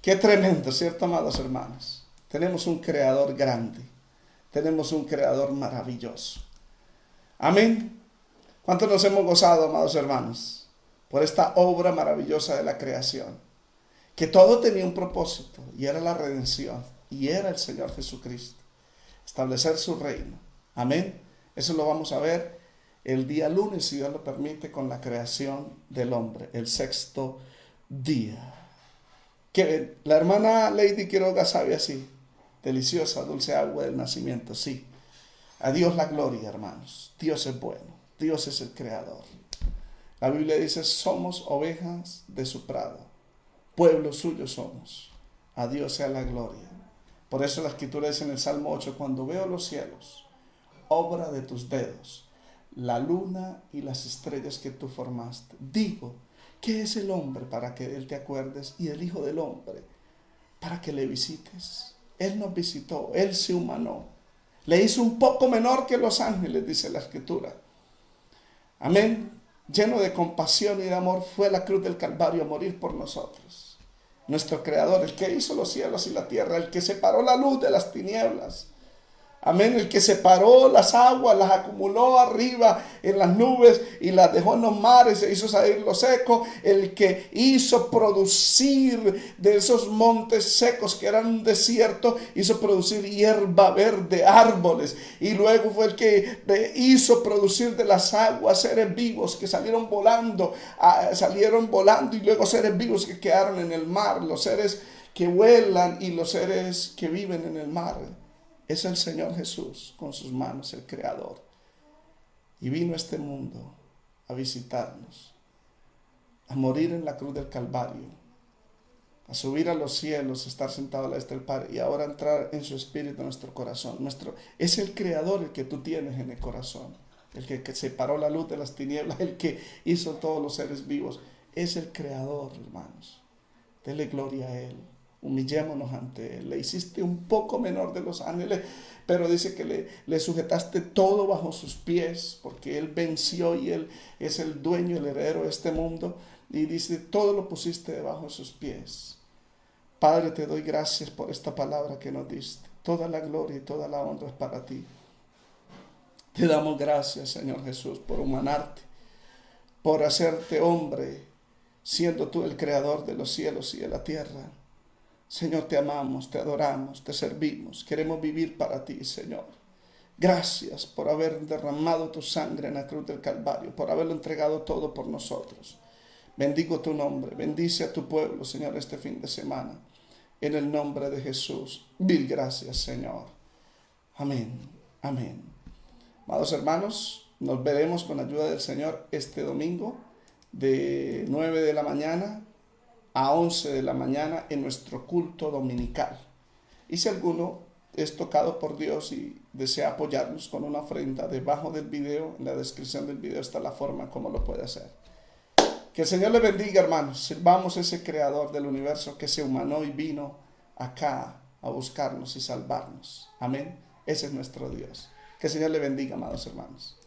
Qué tremendo, ¿cierto, amados hermanos? Tenemos un creador grande, tenemos un creador maravilloso. Amén. ¿Cuánto nos hemos gozado, amados hermanos, por esta obra maravillosa de la creación? Que todo tenía un propósito, y era la redención, y era el Señor Jesucristo, establecer su reino. Amén. Eso lo vamos a ver el día lunes, si Dios lo permite, con la creación del hombre, el sexto día. Que la hermana Lady Quiroga sabe así: deliciosa, dulce agua del nacimiento. Sí, a Dios la gloria, hermanos. Dios es bueno, Dios es el creador. La Biblia dice, somos ovejas de su prado, pueblo suyo somos. A Dios sea la gloria. Por eso la Escritura dice en el Salmo 8, cuando veo los cielos, obra de tus dedos, la luna y las estrellas que tú formaste, digo, ¿qué es el hombre para que de él te acuerdes, y el hijo del hombre para que le visites? Él nos visitó, Él se humanó. Le hizo un poco menor que los ángeles, dice la Escritura. Amén. Lleno de compasión y de amor, fue a la cruz del Calvario a morir por nosotros. Nuestro Creador, el que hizo los cielos y la tierra, el que separó la luz de las tinieblas. Amén, el que separó las aguas, las acumuló arriba en las nubes y las dejó en los mares e hizo salir lo seco. El que hizo producir de esos montes secos que eran un desierto, hizo producir hierba verde, árboles. Y luego fue el que hizo producir de las aguas seres vivos que salieron volando y luego seres vivos que quedaron en el mar, los seres que vuelan y los seres que viven en el mar. Es el Señor Jesús con sus manos, el Creador. Y vino a este mundo a visitarnos, a morir en la cruz del Calvario, a subir a los cielos, a estar sentado a la diestra del Padre y ahora entrar en su espíritu en nuestro corazón. Es el Creador el que tú tienes en el corazón, el que separó la luz de las tinieblas, el que hizo todos los seres vivos. Es el Creador, hermanos. Dele gloria a Él. Humillémonos ante Él. Le hiciste un poco menor de los ángeles, pero dice que le sujetaste todo bajo sus pies, porque Él venció y Él es el dueño, el heredero de este mundo. Y dice, todo lo pusiste debajo de sus pies. Padre, te doy gracias por esta palabra que nos diste. Toda la gloria y toda la honra es para ti. Te damos gracias, Señor Jesús, por humanarte, por hacerte hombre, siendo tú el creador de los cielos y de la tierra. Señor, te amamos, te adoramos, te servimos. Queremos vivir para ti, Señor. Gracias por haber derramado tu sangre en la cruz del Calvario, por haberlo entregado todo por nosotros. Bendigo tu nombre, bendice a tu pueblo, Señor, este fin de semana. En el nombre de Jesús. Mil gracias, Señor. Amén, amén. Amados hermanos, nos veremos con la ayuda del Señor este domingo de 9 de la mañana a 11 de la mañana en nuestro culto dominical. Y si alguno es tocado por Dios y desea apoyarnos con una ofrenda, debajo del video, en la descripción del video está la forma como lo puede hacer. Que el Señor le bendiga, hermanos. Sirvamos a ese creador del universo que se humanó y vino acá a buscarnos y salvarnos. Amén. Ese es nuestro Dios. Que el Señor le bendiga, amados hermanos.